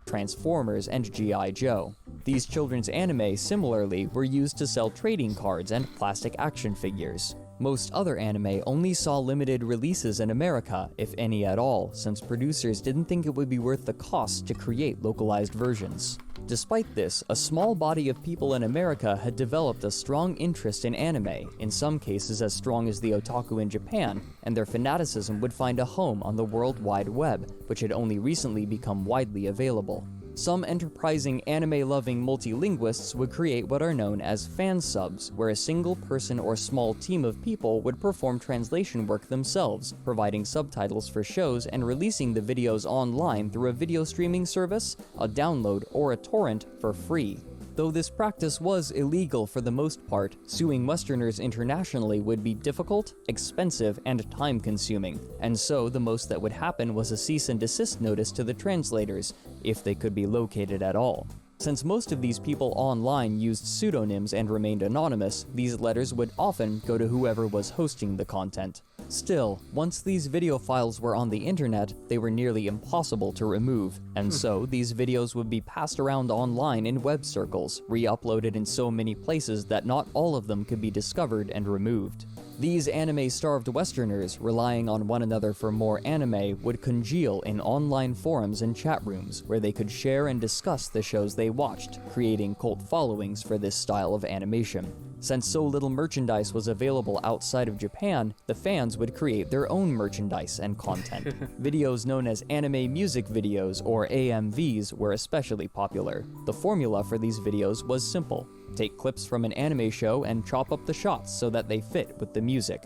Transformers, and G.I. Joe. These children's anime, similarly, were used to sell trading cards and plastic action figures. Most other anime only saw limited releases in America, if any at all, since producers didn't think it would be worth the cost to create localized versions. Despite this, a small body of people in America had developed a strong interest in anime, in some cases as strong as the otaku in Japan, and their fanaticism would find a home on the World Wide Web, which had only recently become widely available. Some enterprising anime-loving multilinguists would create what are known as fan subs, where a single person or small team of people would perform translation work themselves, providing subtitles for shows and releasing the videos online through a video streaming service, a download, or a torrent for free. Though this practice was illegal for the most part, suing Westerners internationally would be difficult, expensive, and time-consuming, and so the most that would happen was a cease and desist notice to the translators, if they could be located at all. Since most of these people online used pseudonyms and remained anonymous, these letters would often go to whoever was hosting the content. Still, once these video files were on the internet, they were nearly impossible to remove, and so these videos would be passed around online in web circles, re-uploaded in so many places that not all of them could be discovered and removed. These anime-starved Westerners, relying on one another for more anime, would congeal in online forums and chat rooms, where they could share and discuss the shows they watched, creating cult followings for this style of animation. Since so little merchandise was available outside of Japan, the fans would create their own merchandise and content. Videos known as anime music videos, or AMVs, were especially popular. The formula for these videos was simple. Take clips from an anime show and chop up the shots so that they fit with the music.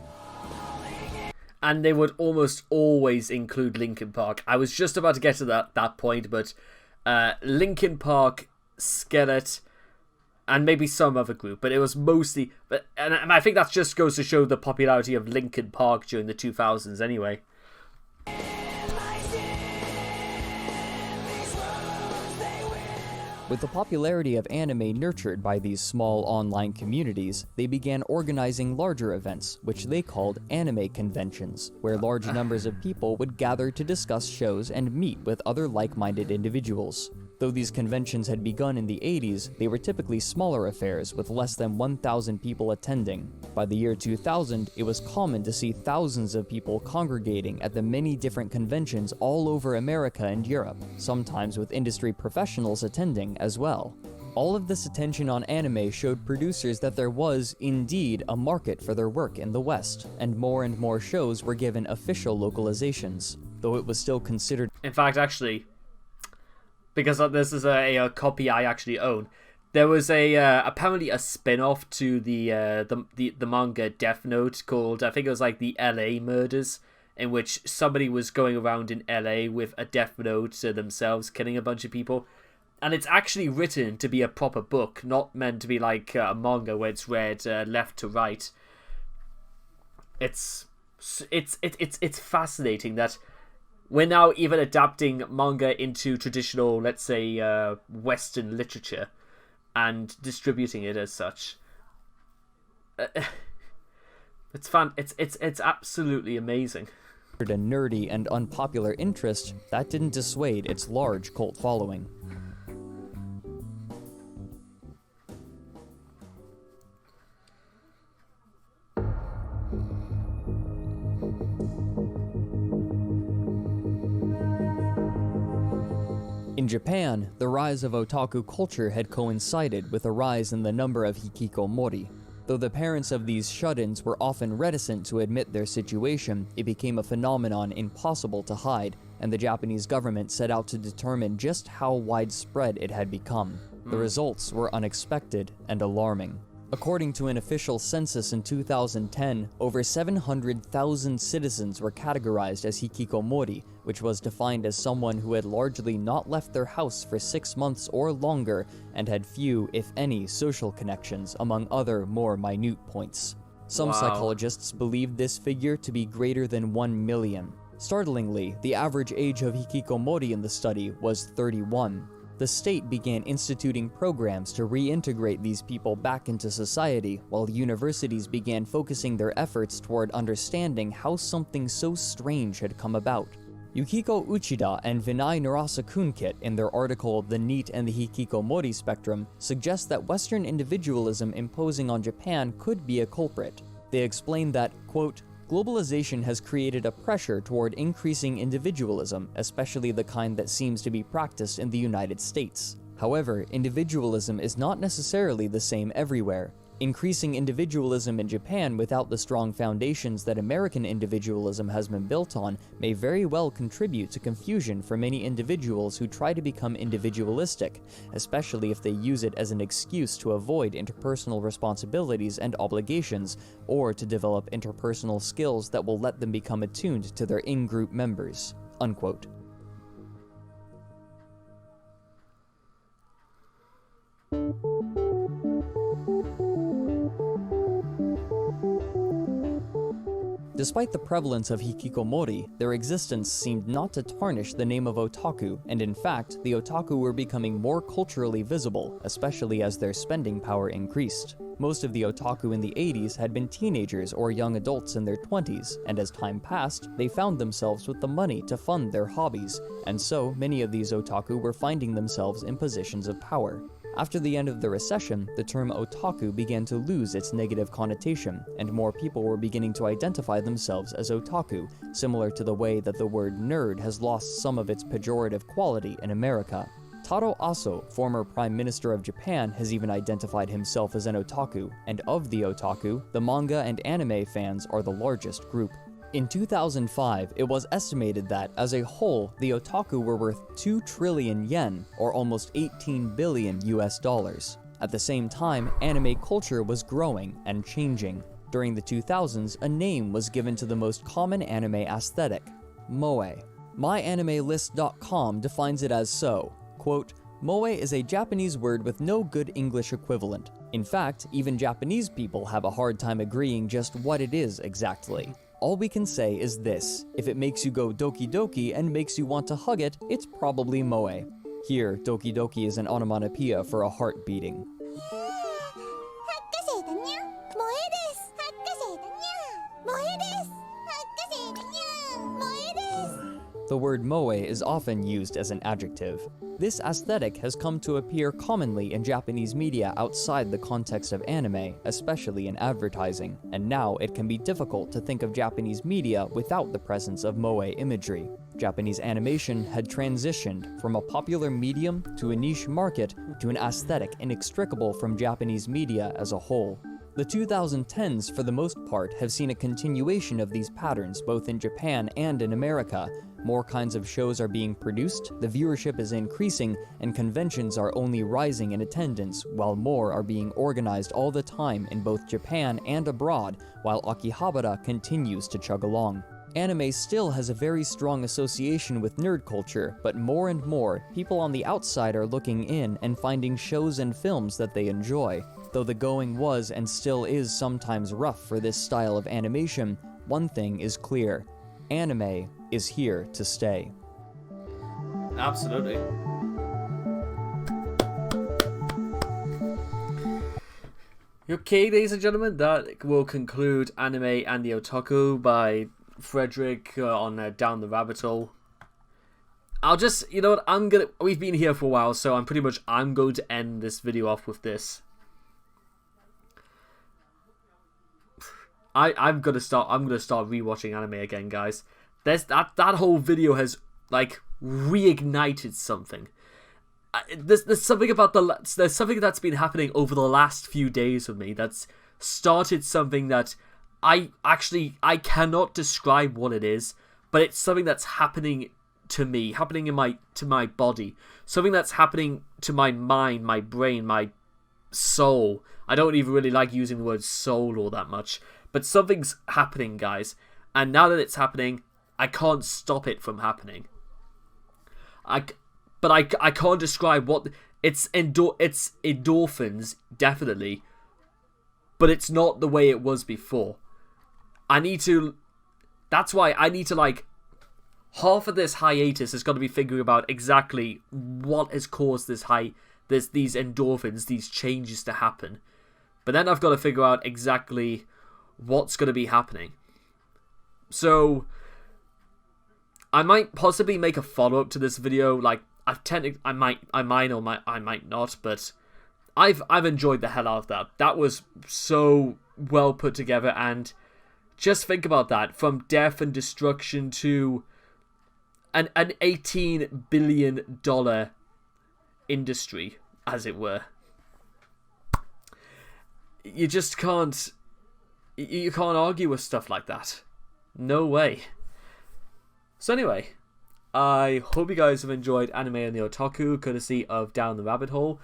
And they would almost always include Linkin Park. I was just about to get to that point, but Linkin Park, Skillet, and maybe some other group, but it was mostly... And I think that just goes to show the popularity of Linkin Park during the 2000s anyway. With the popularity of anime nurtured by these small online communities, they began organizing larger events, which they called anime conventions, where large numbers of people would gather to discuss shows and meet with other like-minded individuals. Though these conventions had begun in the 80s, they were typically smaller affairs with less than 1,000 people attending. By the year 2000, it was common to see thousands of people congregating at the many different conventions all over America and Europe, sometimes with industry professionals attending as well. All of this attention on anime showed producers that there was, indeed, a market for their work in the West, and more shows were given official localizations, though it was still considered... In fact, actually, because this is a copy I actually own, there was apparently a spin-off to the manga Death Note called, I think it was like the LA Murders, in which somebody was going around in LA with a Death Note to themselves, killing a bunch of people. And it's actually written to be a proper book, not meant to be like a manga where it's read left to right. It's fascinating that we're now even adapting manga into traditional, let's say, Western literature and distributing it as such. It's fun. It's absolutely amazing. A nerdy and unpopular interest, that didn't dissuade its large cult following. Japan, the rise of otaku culture had coincided with a rise in the number of hikikomori. Though the parents of these shut-ins were often reticent to admit their situation, it became a phenomenon impossible to hide, and the Japanese government set out to determine just how widespread it had become. The results were unexpected and alarming. According to an official census in 2010, over 700,000 citizens were categorized as hikikomori, which was defined as someone who had largely not left their house for 6 months or longer and had few, if any, social connections, among other more minute points. Some psychologists believe this figure to be greater than 1 million. Startlingly, the average age of hikikomori in the study was 31. The state began instituting programs to reintegrate these people back into society, while universities began focusing their efforts toward understanding how something so strange had come about. Yukiko Uchida and Vinay Narasakunkit, in their article The NEET and the Hikikomori Spectrum, suggest that Western individualism imposing on Japan could be a culprit. They explain that, quote, globalization has created a pressure toward increasing individualism, especially the kind that seems to be practiced in the United States. However, individualism is not necessarily the same everywhere. Increasing individualism in Japan without the strong foundations that American individualism has been built on may very well contribute to confusion for many individuals who try to become individualistic, especially if they use it as an excuse to avoid interpersonal responsibilities and obligations, or to develop interpersonal skills that will let them become attuned to their in-group members." Unquote. Despite the prevalence of hikikomori, their existence seemed not to tarnish the name of otaku, and in fact, the otaku were becoming more culturally visible, especially as their spending power increased. Most of the otaku in the 80s had been teenagers or young adults in their 20s, and as time passed, they found themselves with the money to fund their hobbies, and so many of these otaku were finding themselves in positions of power. After the end of the recession, the term otaku began to lose its negative connotation, and more people were beginning to identify themselves as otaku, similar to the way that the word nerd has lost some of its pejorative quality in America. Taro Aso, former Prime Minister of Japan, has even identified himself as an otaku, and of the otaku, the manga and anime fans are the largest group. In 2005, it was estimated that, as a whole, the otaku were worth 2 trillion yen, or almost 18 billion US dollars. At the same time, anime culture was growing and changing. During the 2000s, a name was given to the most common anime aesthetic: moe. MyAnimeList.com defines it as so, quote, "Moe is a Japanese word with no good English equivalent. In fact, even Japanese people have a hard time agreeing just what it is exactly. All we can say is this: if it makes you go doki doki and makes you want to hug it, it's probably moe." Here, doki doki is an onomatopoeia for a heart beating. The word moe is often used as an adjective. This aesthetic has come to appear commonly in Japanese media outside the context of anime, especially in advertising, and now it can be difficult to think of Japanese media without the presence of moe imagery. Japanese animation had transitioned from a popular medium to a niche market to an aesthetic inextricable from Japanese media as a whole. The 2010s, for the most part, have seen a continuation of these patterns both in Japan and in America. More kinds of shows are being produced, the viewership is increasing, and conventions are only rising in attendance, while more are being organized all the time in both Japan and abroad, while Akihabara continues to chug along. Anime still has a very strong association with nerd culture, but more and more, people on the outside are looking in and finding shows and films that they enjoy. Though the going was and still is sometimes rough for this style of animation, one thing is clear: anime is here to stay. Absolutely. Okay, ladies and gentlemen, that will conclude Anime and the Otaku by Frederick on Down the Rabbit Hole. I'll just, you know what, we've been here for a while, so I'm going to end this video off with this. I'm gonna start rewatching anime again, guys. That whole video has like reignited something. there's something about there's something that's been happening over the last few days with me that's started something that I cannot describe what it is, but it's something that's happening to me, happening to my body, something that's happening to my mind, my brain, my soul. I don't even really like using the word soul all that much, but something's happening, guys, and now that it's happening, I can't stop it from happening. I can't describe what it's endorphins, definitely, but it's not the way it was before. That's why I need to, like, half of this hiatus has got to be figuring about exactly what has caused these endorphins, these changes to happen. But then I've got to figure out exactly what's going to be happening. So I might possibly make a follow-up to this video. Like, I might not, but I've enjoyed the hell out of that. That was so well put together, and just think about that, from death and destruction to an $18 billion industry, as it were. You just can't argue with stuff like that. No way. So anyway, I hope you guys have enjoyed Anime and the Otaku, courtesy of Down the Rabbit Hole.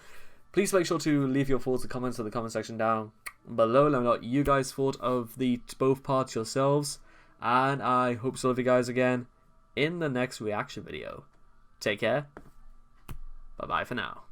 Please make sure to leave your thoughts and comments in the comment section down below. Let me know what you guys thought of the both parts yourselves. And I hope to see you guys again in the next reaction video. Take care. Bye bye for now.